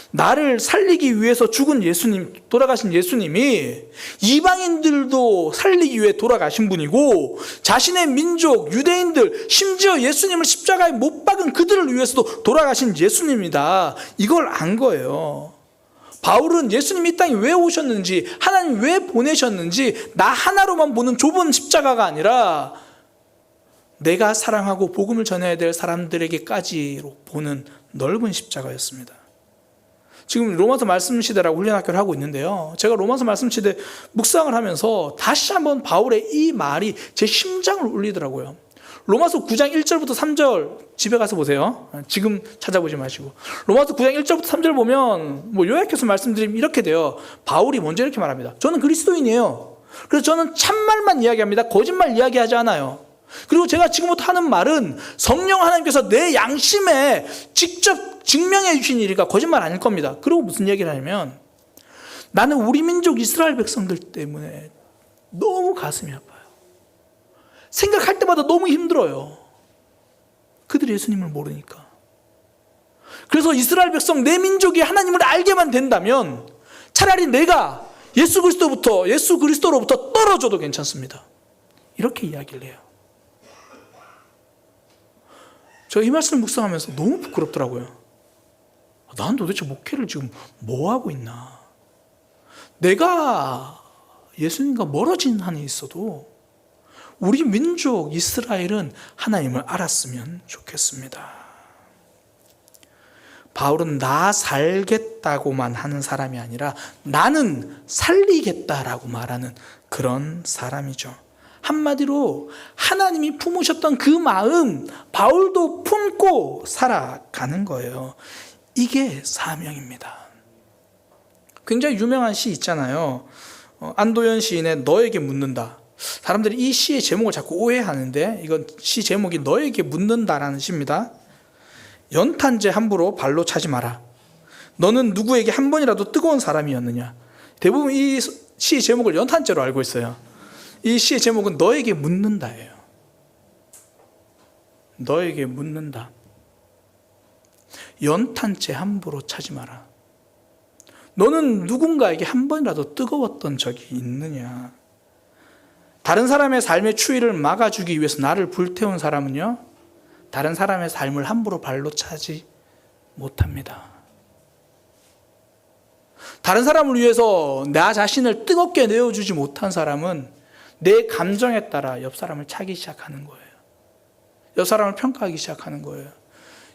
나를 살리기 위해서 죽은 예수님, 돌아가신 예수님이 이방인들도 살리기 위해 돌아가신 분이고 자신의 민족, 유대인들, 심지어 예수님을 십자가에 못 박은 그들을 위해서도 돌아가신 예수님이다. 이걸 안 거예요. 바울은 예수님이 이 땅에 왜 오셨는지, 하나님 왜 보내셨는지 나 하나로만 보는 좁은 십자가가 아니라 내가 사랑하고 복음을 전해야 될 사람들에게까지로 보는 넓은 십자가였습니다. 지금 로마서 말씀 시대라고 훈련학교를 하고 있는데요. 제가 로마서 말씀 시대 묵상을 하면서 다시 한번 바울의 이 말이 제 심장을 울리더라고요. 로마서 9장 1절부터 3절 집에 가서 보세요. 지금 찾아보지 마시고. 로마서 9장 1절부터 3절 보면 요약해서 말씀드리면 이렇게 돼요. 바울이 먼저 이렇게 말합니다. 저는 그리스도인이에요. 그래서 저는 참말만 이야기합니다. 거짓말 이야기하지 않아요. 그리고 제가 지금부터 하는 말은 성령 하나님께서 내 양심에 직접 증명해 주신 일이니까 거짓말 아닐 겁니다. 그리고 무슨 얘기를 하냐면 나는 우리 민족 이스라엘 백성들 때문에 너무 가슴이 아파요. 생각할 때마다 너무 힘들어요. 그들이 예수님을 모르니까. 그래서 이스라엘 백성 내 민족이 하나님을 알게만 된다면 차라리 내가 예수 그리스도로부터 떨어져도 괜찮습니다. 이렇게 이야기를 해요. 저 이 말씀을 묵상하면서 너무 부끄럽더라고요. 난 도대체 목회를 지금 뭐 하고 있나? 내가 예수님과 멀어진 한이 있어도 우리 민족 이스라엘은 하나님을 알았으면 좋겠습니다. 바울은 나 살겠다고만 하는 사람이 아니라 나는 살리겠다라고 말하는 그런 사람이죠. 한마디로 하나님이 품으셨던 그 마음 바울도 품고 살아가는 거예요. 이게 사명입니다. 굉장히 유명한 시 있잖아요. 안도현 시인의 너에게 묻는다. 사람들이 이 시의 제목을 자꾸 오해하는데 이건 시 제목이 너에게 묻는다라는 시입니다. 연탄재 함부로 발로 차지 마라. 너는 누구에게 한 번이라도 뜨거운 사람이었느냐. 대부분 이 시의 제목을 연탄재로 알고 있어요. 이 시의 제목은 너에게 묻는다예요. 너에게 묻는다. 연탄재 함부로 차지 마라. 너는 누군가에게 한 번이라도 뜨거웠던 적이 있느냐. 다른 사람의 삶의 추위를 막아주기 위해서 나를 불태운 사람은요, 다른 사람의 삶을 함부로 발로 차지 못합니다. 다른 사람을 위해서 나 자신을 뜨겁게 내어주지 못한 사람은 내 감정에 따라 옆 사람을 차기 시작하는 거예요. 옆 사람을 평가하기 시작하는 거예요.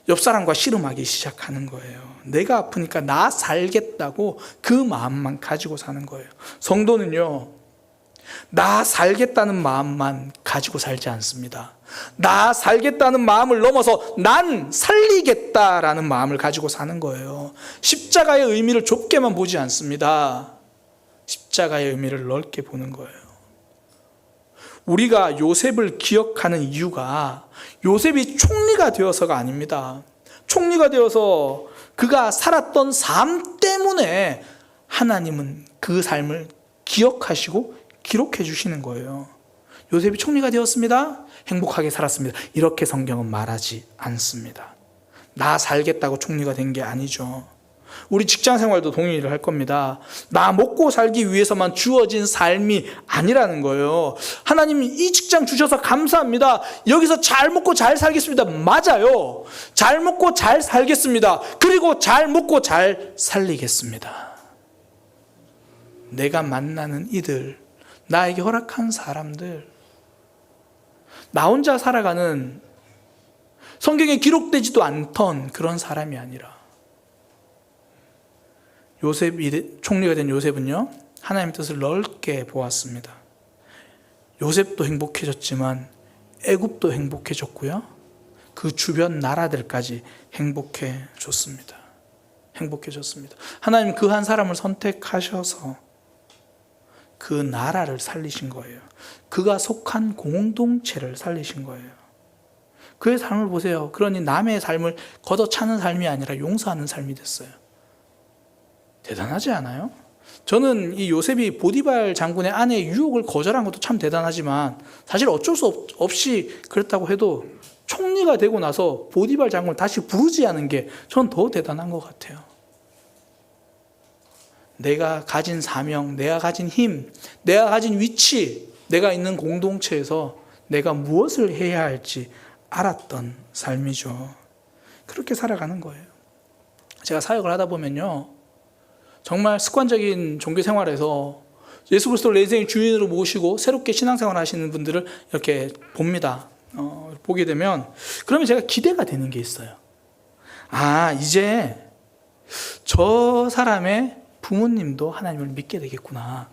옆 사람과 씨름하기 시작하는 거예요. 내가 아프니까 나 살겠다고 그 마음만 가지고 사는 거예요. 성도는요, 나 살겠다는 마음만 가지고 살지 않습니다. 나 살겠다는 마음을 넘어서 난 살리겠다라는 마음을 가지고 사는 거예요. 십자가의 의미를 좁게만 보지 않습니다. 십자가의 의미를 넓게 보는 거예요. 우리가 요셉을 기억하는 이유가 요셉이 총리가 되어서가 아닙니다. 총리가 되어서 그가 살았던 삶 때문에 하나님은 그 삶을 기억하시고 기록해 주시는 거예요. 요셉이 총리가 되었습니다. 행복하게 살았습니다. 이렇게 성경은 말하지 않습니다. 나 살겠다고 총리가 된 게 아니죠. 우리 직장 생활도 동의를 할 겁니다. 나 먹고 살기 위해서만 주어진 삶이 아니라는 거예요. 하나님이 이 직장 주셔서 감사합니다. 여기서 잘 먹고 잘 살겠습니다. 맞아요. 잘 먹고 잘 살겠습니다. 그리고 잘 먹고 잘 살리겠습니다. 내가 만나는 이들, 나에게 허락한 사람들, 나 혼자 살아가는 성경에 기록되지도 않던 그런 사람이 아니라 요셉이 총리가 된 요셉은요, 하나님의 뜻을 넓게 보았습니다. 요셉도 행복해졌지만 애굽도 행복해졌고요, 그 주변 나라들까지 행복해졌습니다. 하나님 그 한 사람을 선택하셔서 그 나라를 살리신 거예요. 그가 속한 공동체를 살리신 거예요. 그의 삶을 보세요. 그러니 남의 삶을 걷어차는 삶이 아니라 용서하는 삶이 됐어요. 대단하지 않아요? 저는 이 요셉이 보디발 장군의 아내의 유혹을 거절한 것도 참 대단하지만 사실 어쩔 수 없이 그랬다고 해도 총리가 되고 나서 보디발 장군을 다시 부르지 않은 게 전 더 대단한 것 같아요. 내가 가진 사명, 내가 가진 힘, 내가 가진 위치, 내가 있는 공동체에서 내가 무엇을 해야 할지 알았던 삶이죠. 그렇게 살아가는 거예요. 제가 사역을 하다 보면요, 정말 습관적인 종교 생활에서 예수 그리스도를 내 인생의 주인으로 모시고 새롭게 신앙생활 하시는 분들을 이렇게 봅니다. 보게 되면 그러면 제가 기대가 되는 게 있어요. 아, 이제 저 사람의 부모님도 하나님을 믿게 되겠구나.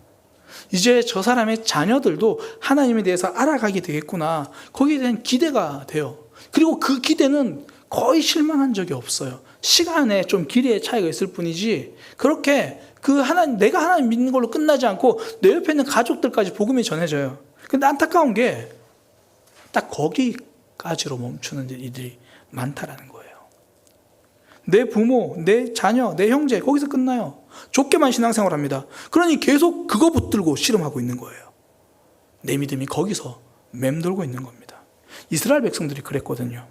이제 저 사람의 자녀들도 하나님에 대해서 알아가게 되겠구나. 거기에 대한 기대가 돼요. 그리고 그 기대는 거의 실망한 적이 없어요. 시간에 좀 길이의 차이가 있을 뿐이지 그렇게 내가 하나님 믿는 걸로 끝나지 않고 내 옆에 있는 가족들까지 복음이 전해져요. 근데 안타까운 게 딱 거기까지로 멈추는 이들이 많다라는 거예요. 내 부모, 내 자녀, 내 형제 거기서 끝나요. 좁게만 신앙생활합니다. 그러니 계속 그거 붙들고 씨름하고 있는 거예요. 내 믿음이 거기서 맴돌고 있는 겁니다. 이스라엘 백성들이 그랬거든요.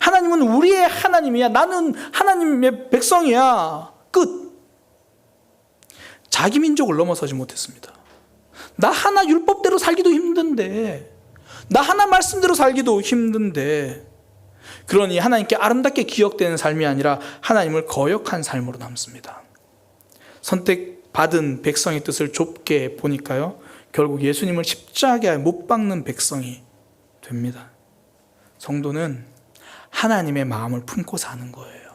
하나님은 우리의 하나님이야. 나는 하나님의 백성이야. 끝. 자기 민족을 넘어서지 못했습니다. 나 하나 율법대로 살기도 힘든데, 나 하나 말씀대로 살기도 힘든데, 그러니 하나님께 아름답게 기억되는 삶이 아니라 하나님을 거역한 삶으로 남습니다. 선택받은 백성의 뜻을 좁게 보니까요, 결국 예수님을 십자가에 못 박는 백성이 됩니다. 성도는 하나님의 마음을 품고 사는 거예요.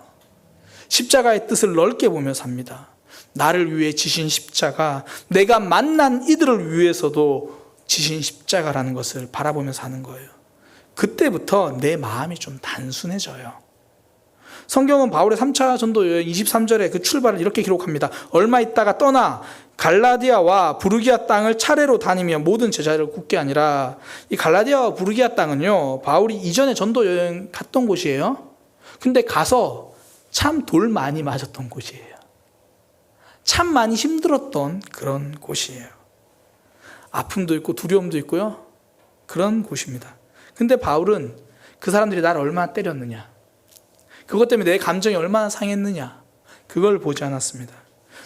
십자가의 뜻을 넓게 보며 삽니다. 나를 위해 지신 십자가, 내가 만난 이들을 위해서도 지신 십자가라는 것을 바라보며 사는 거예요. 그때부터 내 마음이 좀 단순해져요. 성경은 바울의 3차 전도 여행 23절에 그 출발을 이렇게 기록합니다. 얼마 있다가 떠나 갈라디아와 부르기아 땅을 차례로 다니며 모든 제자를 굳게 하니라. 이 갈라디아와 부르기아 땅은요, 바울이 이전에 전도 여행 갔던 곳이에요. 근데 가서 참 돌 많이 맞았던 곳이에요. 참 많이 힘들었던 그런 곳이에요. 아픔도 있고 두려움도 있고요, 그런 곳입니다. 근데 바울은 그 사람들이 나를 얼마나 때렸느냐, 그것 때문에 내 감정이 얼마나 상했느냐, 그걸 보지 않았습니다.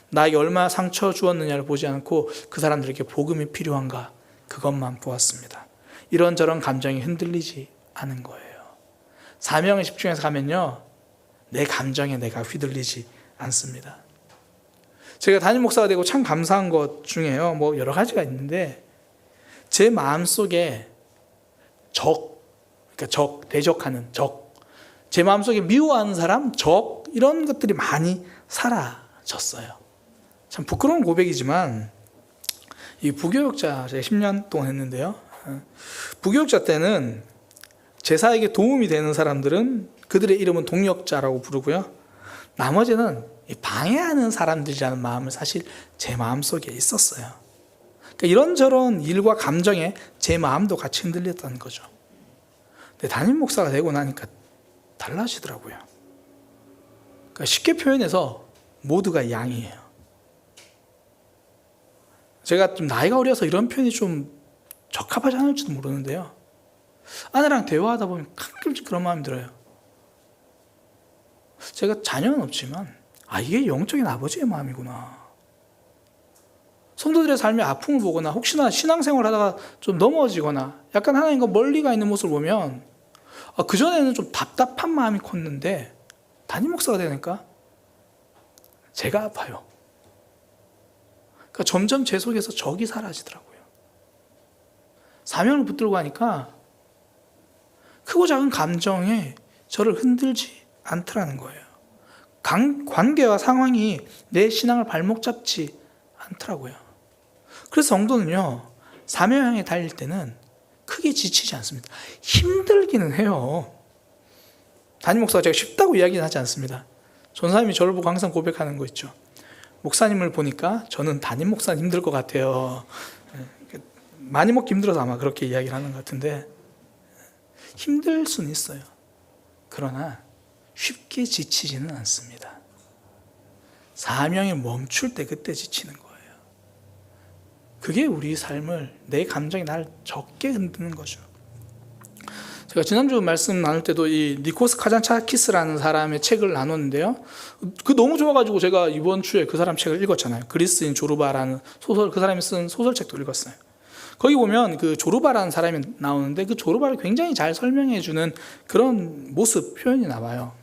나에게 얼마나 상처 주었느냐를 보지 않고 그 사람들에게 복음이 필요한가, 그것만 보았습니다. 이런저런 감정이 흔들리지 않은 거예요. 사명에 집중해서 가면요, 내 감정에 내가 휘둘리지 않습니다. 제가 담임 목사가 되고 참 감사한 것 중에요, 뭐 여러 가지가 있는데, 제 마음속에 그러니까 대적하는 적, 제 마음속에 미워하는 사람, 적, 이런 것들이 많이 사라졌어요. 참 부끄러운 고백이지만, 이 부교육자 제가 10년 동안 했는데요, 부교육자 때는 제사에게 도움이 되는 사람들은 그들의 이름은 동역자라고 부르고요, 나머지는 방해하는 사람들이라는 마음을 사실 제 마음속에 있었어요. 그러니까 이런저런 일과 감정에 제 마음도 같이 흔들렸다는 거죠. 근데 담임 목사가 되고 나니까 달라지더라고요. 그러니까 쉽게 표현해서 모두가 양이에요. 제가 좀 나이가 어려서 이런 표현이 좀 적합하지 않을지도 모르는데요. 아내랑 대화하다 보면 가끔씩 그런 마음이 들어요. 제가 자녀는 없지만 이게 영적인 아버지의 마음이구나. 성도들의 삶의 아픔을 보거나 혹시나 신앙생활을 하다가 좀 넘어지거나 약간 하나님과 멀리 가 있는 모습을 보면 그전에는 좀 답답한 마음이 컸는데 담임 목사가 되니까 제가 아파요. 그러니까 점점 제 속에서 적이 사라지더라고요. 사명을 붙들고 하니까 크고 작은 감정에 저를 흔들지 않더라는 거예요. 관계와 상황이 내 신앙을 발목 잡지 않더라고요. 그래서 성도는요, 사명 향해 달릴 때는 크게 지치지 않습니다. 힘들기는 해요. 담임 목사가 제가 쉽다고 이야기는 하지 않습니다. 전사님이 저를 보고 항상 고백하는 거 있죠. 목사님을 보니까 저는 담임 목사는 힘들 것 같아요. 많이 먹기 힘들어서 아마 그렇게 이야기를 하는 것 같은데, 힘들 수는 있어요. 그러나 쉽게 지치지는 않습니다. 사명이 멈출 때 그때 지치는 거예요. 그게 우리 삶을, 내 감정이 나를 적게 흔드는 거죠. 제가 지난주 말씀 나눌 때도 이 니코스 카잔차키스라는 사람의 책을 나눴는데요. 그 너무 좋아가지고 제가 이번 주에 그 사람 책을 읽었잖아요. 그리스인 조르바라는 소설, 그 사람이 쓴 소설책도 읽었어요. 거기 보면 그 조르바라는 사람이 나오는데 그 조르바를 굉장히 잘 설명해주는 그런 모습, 표현이 나와요.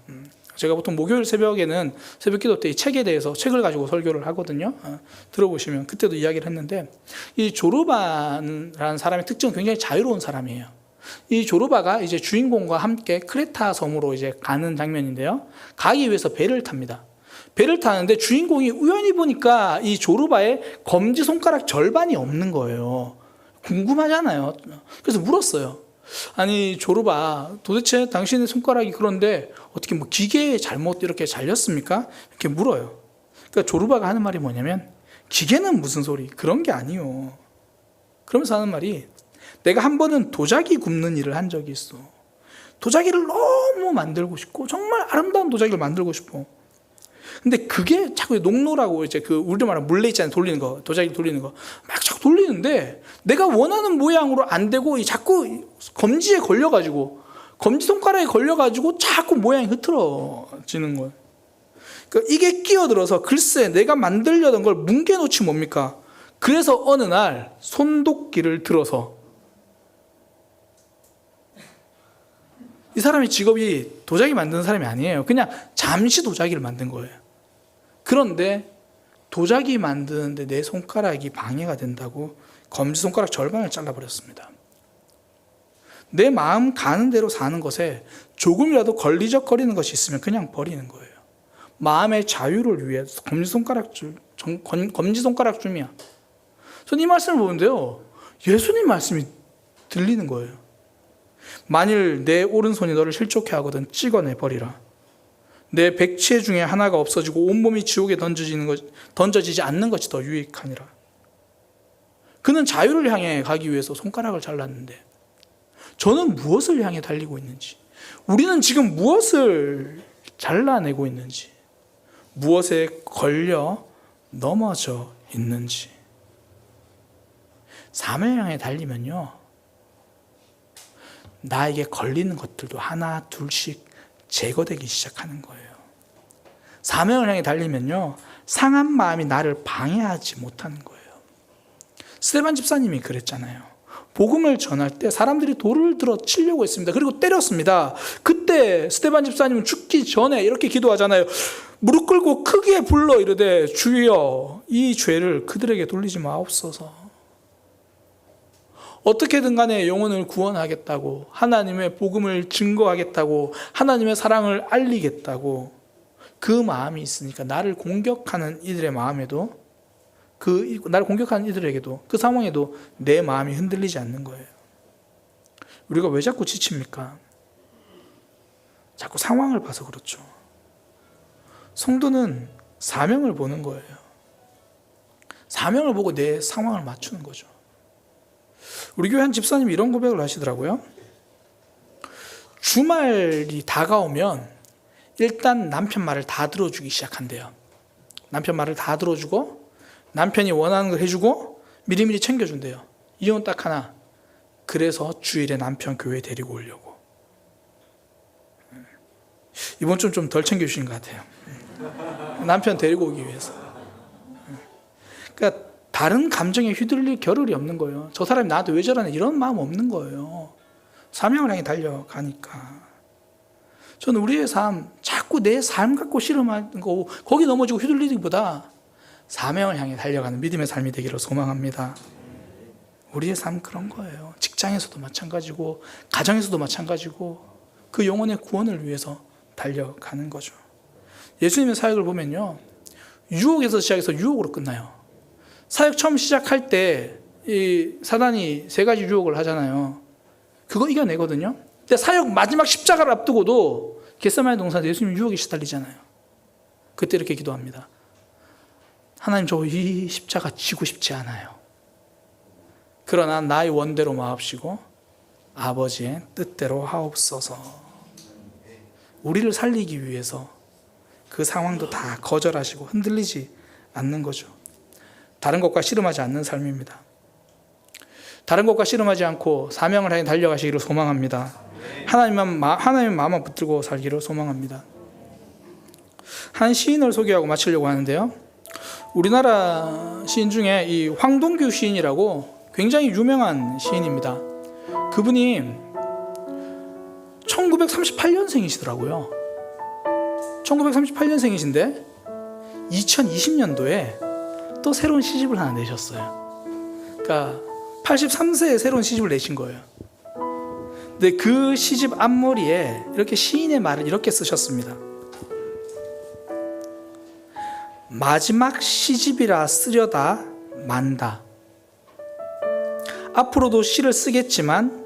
제가 보통 목요일 새벽에는 새벽 기도 때 이 책에 대해서 책을 가지고 설교를 하거든요. 들어보시면 그때도 이야기를 했는데, 이 조르바라는 사람의 특징은 굉장히 자유로운 사람이에요. 이 조르바가 이제 주인공과 함께 크레타 섬으로 이제 가는 장면인데요. 가기 위해서 배를 탑니다. 배를 타는데 주인공이 우연히 보니까 이 조르바의 검지손가락 절반이 없는 거예요. 궁금하잖아요. 그래서 물었어요. 아니 조르바, 도대체 당신의 손가락이 그런데 어떻게 뭐 기계에 잘못 이렇게 잘렸습니까? 이렇게 물어요. 그러니까 조르바가 하는 말이 뭐냐면, 기계는 무슨 소리, 그런 게 아니요. 그러면서 하는 말이, 내가 한 번은 도자기 굽는 일을 한 적이 있어. 도자기를 너무 만들고 싶고 정말 아름다운 도자기를 만들고 싶어. 근데 그게 자꾸 녹노라고 이제 그 우리로 말하면 물레 있잖아요. 돌리는 거, 도자기 돌리는 거. 막 자꾸 돌리는데 내가 원하는 모양으로 안 되고 자꾸 검지에 걸려가지고, 검지손가락에 걸려가지고 자꾸 모양이 흐트러지는 거예요. 그러니까 이게 끼어들어서 글쎄 내가 만들려던 걸 뭉개놓지 뭡니까? 그래서 어느 날 손도끼를 들어서, 이 사람의 직업이 도자기 만드는 사람이 아니에요. 그냥 잠시 도자기를 만든 거예요. 그런데 도자기 만드는데 내 손가락이 방해가 된다고 검지손가락 절반을 잘라버렸습니다. 내 마음 가는 대로 사는 것에 조금이라도 걸리적거리는 것이 있으면 그냥 버리는 거예요. 마음의 자유를 위해 검지손가락 줌이야. 저는 이 말씀을 보는데요, 예수님 말씀이 들리는 거예요. 만일 내 오른손이 너를 실족해 하거든 찍어내 버리라. 내 백체 중에 하나가 없어지고 온몸이 지옥에 던져지지 않는 것이 더 유익하니라. 그는 자유를 향해 가기 위해서 손가락을 잘랐는데, 저는 무엇을 향해 달리고 있는지, 우리는 지금 무엇을 잘라내고 있는지, 무엇에 걸려 넘어져 있는지. 사명을 향해 달리면요, 나에게 걸리는 것들도 하나 둘씩 제거되기 시작하는 거예요. 사명을 향해 달리면요, 상한 마음이 나를 방해하지 못하는 거예요. 스데반 집사님이 그랬잖아요. 복음을 전할 때 사람들이 돌을 들어 치려고 했습니다. 그리고 때렸습니다. 그때 스데반 집사님은 죽기 전에 이렇게 기도하잖아요. 무릎 꿇고 크게 불러 이르되, 주여 이 죄를 그들에게 돌리지 마옵소서. 어떻게든 간에 영혼을 구원하겠다고, 하나님의 복음을 증거하겠다고, 하나님의 사랑을 알리겠다고 그 마음이 있으니까 나를 공격하는 이들의 마음에도, 나를 공격하는 이들에게도, 그 상황에도 내 마음이 흔들리지 않는 거예요. 우리가 왜 자꾸 지칩니까? 자꾸 상황을 봐서 그렇죠. 성도는 사명을 보는 거예요. 사명을 보고 내 상황을 맞추는 거죠. 우리 교회 한 집사님이 이런 고백을 하시더라고요. 주말이 다가오면 일단 남편 말을 다 들어주기 시작한대요. 남편 말을 다 들어주고 남편이 원하는 걸 해주고 미리미리 챙겨준대요. 이혼 딱 하나, 그래서 주일에 남편 교회 데리고 오려고. 이번 좀 덜 챙겨주신 것 같아요. 남편 데리고 오기 위해서. 그러니까 다른 감정에 휘둘릴 겨를이 없는 거예요. 저 사람이 나한테 왜 저러냐 이런 마음 없는 거예요. 사명을 향해 달려가니까. 저는 우리의 삶, 자꾸 내 삶 갖고 씨름하는 거, 거기 넘어지고 휘둘리기보다 사명을 향해 달려가는 믿음의 삶이 되기를 소망합니다. 우리의 삶 그런 거예요. 직장에서도 마찬가지고, 가정에서도 마찬가지고, 그 영혼의 구원을 위해서 달려가는 거죠. 예수님의 사역을 보면요, 유혹에서 시작해서 유혹으로 끝나요. 사역 처음 시작할 때 이 사단이 3가지 유혹을 하잖아요. 그거 이겨내거든요. 근데 사역 마지막 십자가를 앞두고도 겟세마네 동산에서 예수님 유혹에 시달리잖아요. 그때 이렇게 기도합니다. 하나님, 저 이 십자가 지고 싶지 않아요. 그러나 나의 원대로 마옵시고 아버지의 뜻대로 하옵소서. 우리를 살리기 위해서 그 상황도 다 거절하시고 흔들리지 않는 거죠. 다른 것과 씨름하지 않는 삶입니다. 다른 것과 씨름하지 않고 사명을 향해 달려가시기를 소망합니다. 하나님의 마음만 붙들고 살기를 소망합니다. 한 시인을 소개하고 마치려고 하는데요. 우리나라 시인 중에 이 황동규 시인이라고 굉장히 유명한 시인입니다. 그분이 1938년생이시더라고요. 1938년생이신데 2020년도에 또 새로운 시집을 하나 내셨어요. 그러니까 83세에 새로운 시집을 내신 거예요. 근데 그 시집 앞머리에 이렇게 시인의 말을 이렇게 쓰셨습니다. 마지막 시집이라 쓰려다 만다. 앞으로도 시를 쓰겠지만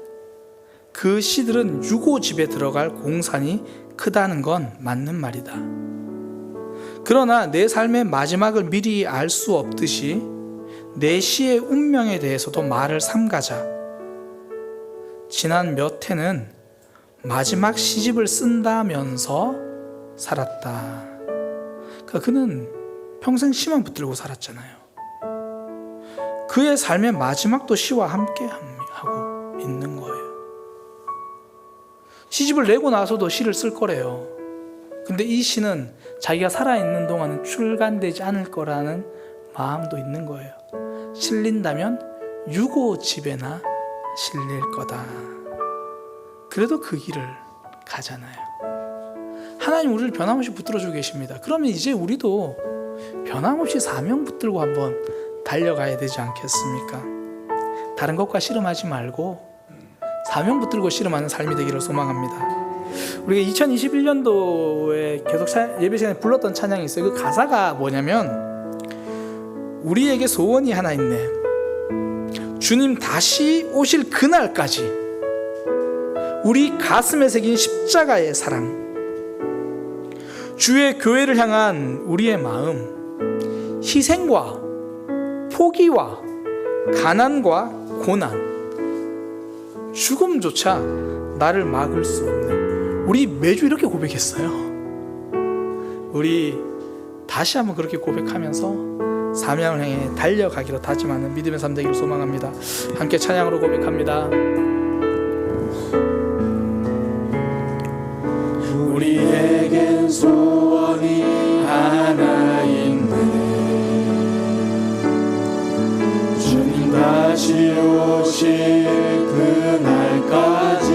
그 시들은 유고집에 들어갈 공산이 크다는 건 맞는 말이다. 그러나 내 삶의 마지막을 미리 알 수 없듯이 내 시의 운명에 대해서도 말을 삼가자. 지난 몇 해는 마지막 시집을 쓴다면서 살았다. 그러니까 그는 평생 시만 붙들고 살았잖아요. 그의 삶의 마지막도 시와 함께 하고 있는 거예요. 시집을 내고 나서도 시를 쓸 거래요. 근데 이 시는 자기가 살아있는 동안은 출간되지 않을 거라는 마음도 있는 거예요. 실린다면 유고집에나 실릴 거다. 그래도 그 길을 가잖아요. 하나님 우리를 변함없이 붙들어주고 계십니다. 그러면 이제 우리도 변함없이 사명 붙들고 한번 달려가야 되지 않겠습니까? 다른 것과 씨름하지 말고 사명 붙들고 씨름하는 삶이 되기를 소망합니다. 우리가 2021년도에 계속 예배 시간에 불렀던 찬양이 있어요. 그 가사가 뭐냐면, 우리에게 소원이 하나 있네. 주님 다시 오실 그날까지 우리 가슴에 새긴 십자가의 사랑, 주의 교회를 향한 우리의 마음, 희생과 포기와 가난과 고난, 죽음조차 나를 막을 수 없는, 우리 매주 이렇게 고백했어요. 우리 다시 한번 그렇게 고백하면서 사명을 향해 달려가기로 다짐하는 믿음의 삶 되기를 소망합니다. 함께 찬양으로 고백합니다. 우리에겐 소원이 하나 있네. 주님 다시 오실 그날까지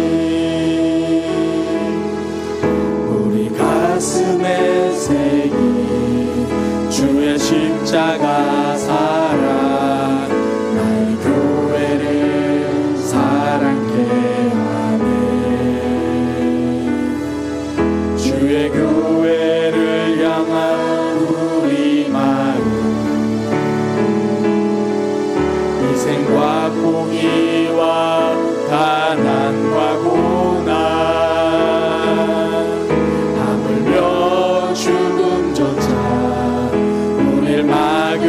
우리 가슴에 새긴 주의 십자가 사랑, 나의 교회를 사랑케 하네. 주의 교회를 향한 우리 마음, 희생과 포기와 가난과 고난, 하물며 죽음조차 우릴 막을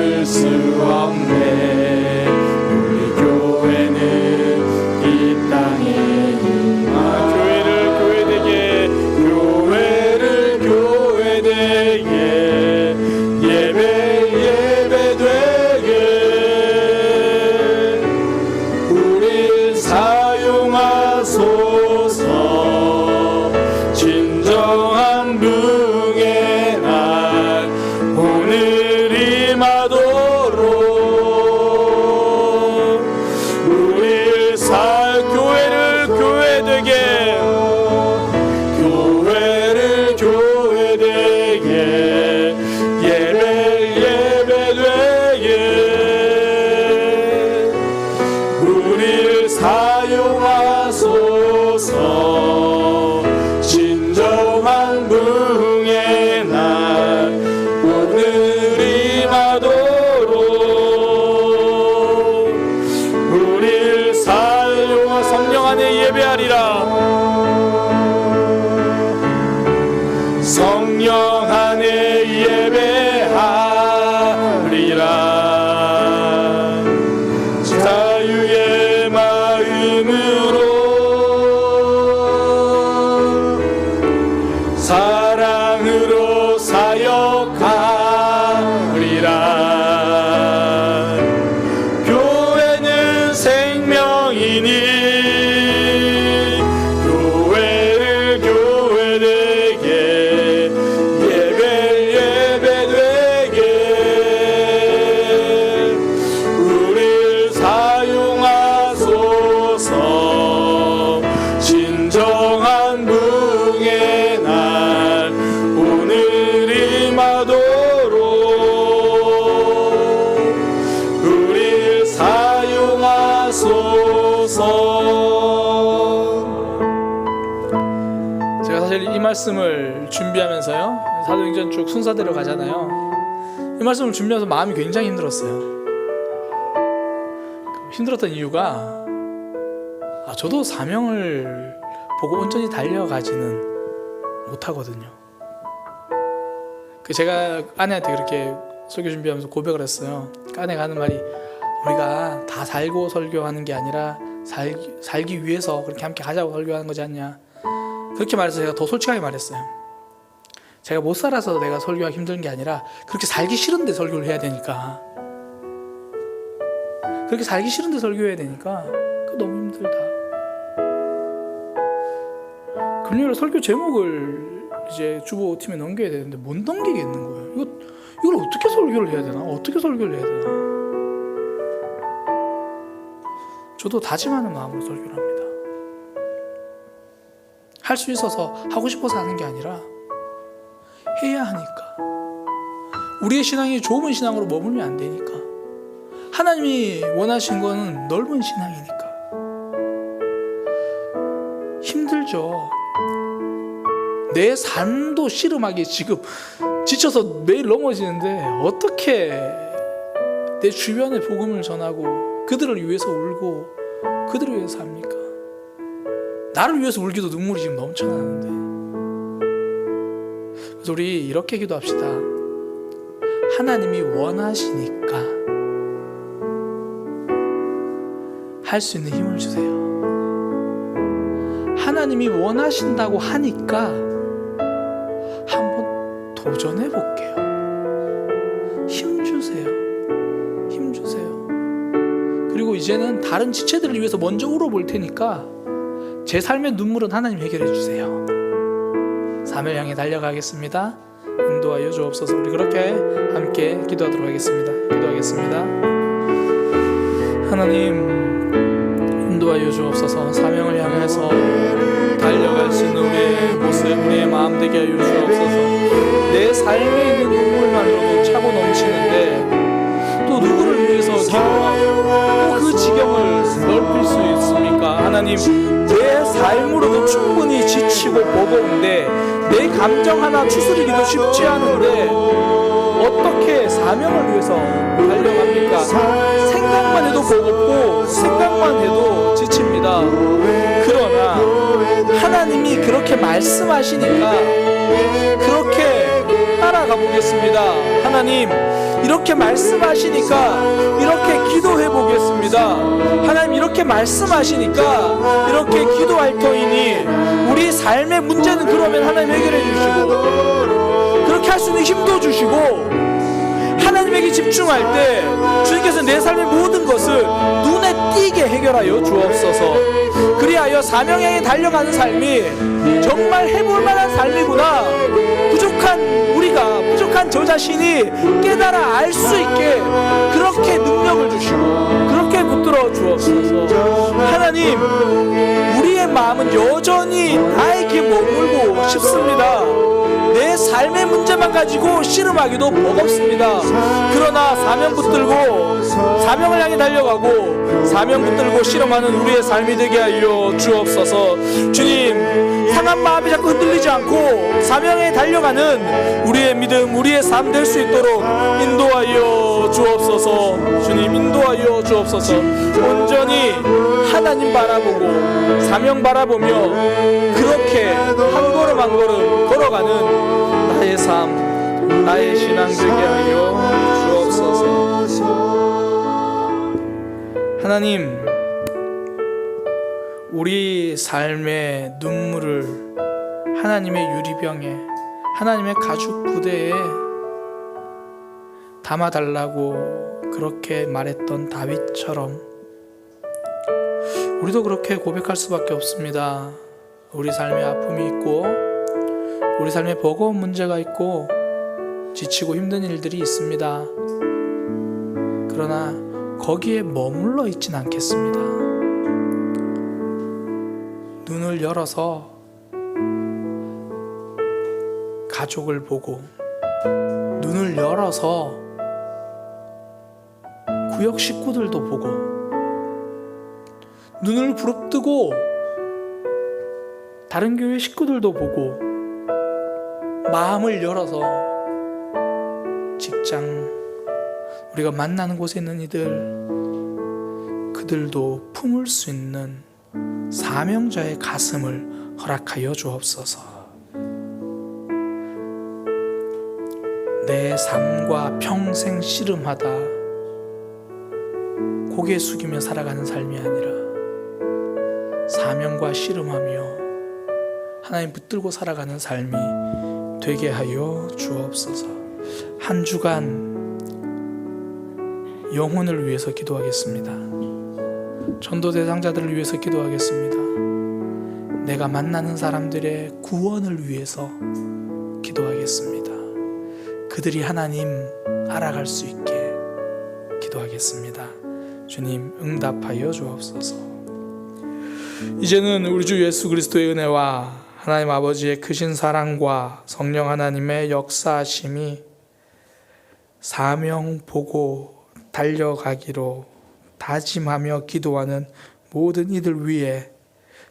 사실 이 말씀을 준비하면서요, 사도행전 쭉 순서대로 가잖아요. 이 말씀을 준비하면서 마음이 굉장히 힘들었어요. 힘들었던 이유가 저도 사명을 보고 온전히 달려가지는 못하거든요. 제가 아내한테 그렇게 설교 준비하면서 고백을 했어요. 아내가 하는 말이, 우리가 다 살고 설교하는 게 아니라 살기 위해서 그렇게 함께 하자고 설교하는 거지 않냐, 그렇게 말해서 제가 더 솔직하게 말했어요. 제가 못 살아서 내가 설교하기 힘든 게 아니라 그렇게 살기 싫은데 설교를 해야 되니까, 그렇게 살기 싫은데 설교해야 되니까 너무 힘들다. 금요일에 설교 제목을 이제 주보팀에 넘겨야 되는데 못 넘기겠는 거예요. 이걸 어떻게 설교를 해야 되나? 어떻게 설교를 해야 되나? 저도 다짐하는 마음으로 설교를 합니다. 할 수 있어서 하고 싶어서 하는 게 아니라 해야 하니까. 우리의 신앙이 좁은 신앙으로 머물면 안 되니까. 하나님이 원하신 거는 넓은 신앙이니까. 힘들죠. 내 삶도 씨름하기 지금 지쳐서 매일 넘어지는데 어떻게 내 주변에 복음을 전하고 그들을 위해서 울고 그들을 위해서 삽니까? 나를 위해서 울기도 눈물이 지금 넘쳐나는데. 그래서 우리 이렇게 기도합시다. 하나님이 원하시니까 할 수 있는 힘을 주세요. 하나님이 원하신다고 하니까 한번 도전해 볼게요. 힘 주세요. 힘 주세요. 그리고 이제는 다른 지체들을 위해서 먼저 울어볼 테니까 제 삶의 눈물은 하나님 해결해 주세요. 사명을 향해 달려가겠습니다. 인도하여 주옵소서. 우리 그렇게 함께 기도하도록 하겠습니다. 기도하겠습니다. 하나님, 인도하여 주옵소서. 사명을 향해서 달려갈 수 있는 우리의 모습, 우리의 마음 되게 하여 주옵소서. 내 삶에 있는 눈물만으로도 차고 넘치는데 또 누구를 위해서 기도하고 또 그 지경을 넓힐 수 있습니까? 하나님, 내 삶으로도 충분히 지치고 버거운데 내 감정 하나 추스리기도 쉽지 않은데 어떻게 사명을 위해서 달려갑니까? 생각만 해도 버겁고 생각만 해도 지칩니다. 그러나 하나님이 그렇게 말씀하시니까 그렇게 따라가 보겠습니다. 하나님, 이렇게 말씀하시니까 이렇게 기도해 보겠습니다. 하나님, 이렇게 말씀하시니까 이렇게 기도할 터이니 우리 삶의 문제는 그러면 하나님 해결해 주시고 그렇게 할 수 있는 힘도 주시고 하나님에게 집중할 때 주님께서 내 삶의 모든 것을 눈에 띄게 해결하여 주옵소서. 그리하여 사명 향해 달려가는 삶이 정말 해볼 만한 삶이구나, 부족한 저 자신이 깨달아 알 수 있게 그렇게 능력을 주시고 그렇게 붙들어 주옵소서. 하나님, 우리의 마음은 여전히 나에게 머물고 싶습니다. 내 삶의 문제만 가지고 씨름하기도 버겁습니다. 그러나 사명 붙들고 사명을 향해 달려가고 사명 붙들고 씨름하는 우리의 삶이 되게 하여 주옵소서. 주님, 상한 마음이 자꾸 흔들리지 않고 사명에 달려가는 우리의 믿음, 우리의 삶 될 수 있도록 인도하여 주옵소서. 주님, 인도하여 주옵소서. 온전히 하나님 바라보고 사명 바라보며 그렇게 한 걸음 한 걸음 걸어가는 나의 삶, 나의 신앙 되게 하여 주옵소서. 하나님, 우리 삶의 눈물을 하나님의 유리병에, 하나님의 가죽 부대에 담아달라고 그렇게 말했던 다윗처럼 우리도 그렇게 고백할 수밖에 없습니다. 우리 삶에 아픔이 있고 우리 삶에 버거운 문제가 있고 지치고 힘든 일들이 있습니다. 그러나 거기에 머물러 있진 않겠습니다. 눈을 열어서 가족을 보고, 눈을 열어서 구역 식구들도 보고, 눈을 부릅뜨고 다른 교회 식구들도 보고 마음을 열어서 직장, 우리가 만나는 곳에 있는 그들도 품을 수 있는 사명자의 가슴을 허락하여 주옵소서. 내 삶과 평생 씨름하다 고개 숙이며 살아가는 삶이 아니라 사명과 씨름하며 하나님 붙들고 살아가는 삶이 되게 하여 주옵소서. 한 주간 영혼을 위해서 기도하겠습니다. 전도 대상자들을 위해서 기도하겠습니다. 내가 만나는 사람들의 구원을 위해서 기도하겠습니다. 그들이 하나님 알아갈 수 있게 기도하겠습니다. 주님 응답하여 주옵소서. 이제는 우리 주 예수 그리스도의 은혜와 하나님 아버지의 크신 사랑과 성령 하나님의 역사하심이 사명 보고 달려가기로 다짐하며 기도하는 모든 이들 위해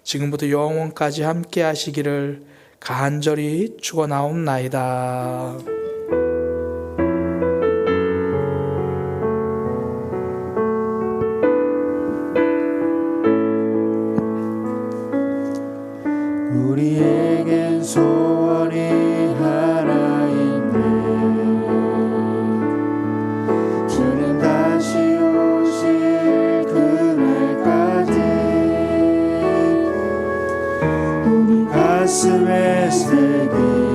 지금부터 영원까지 함께 하시기를 간절히 축원하옵나이다. 우리에겐 소원이 하나 있네. 주님 다시 오실 그날까지 우리 가슴에 새긴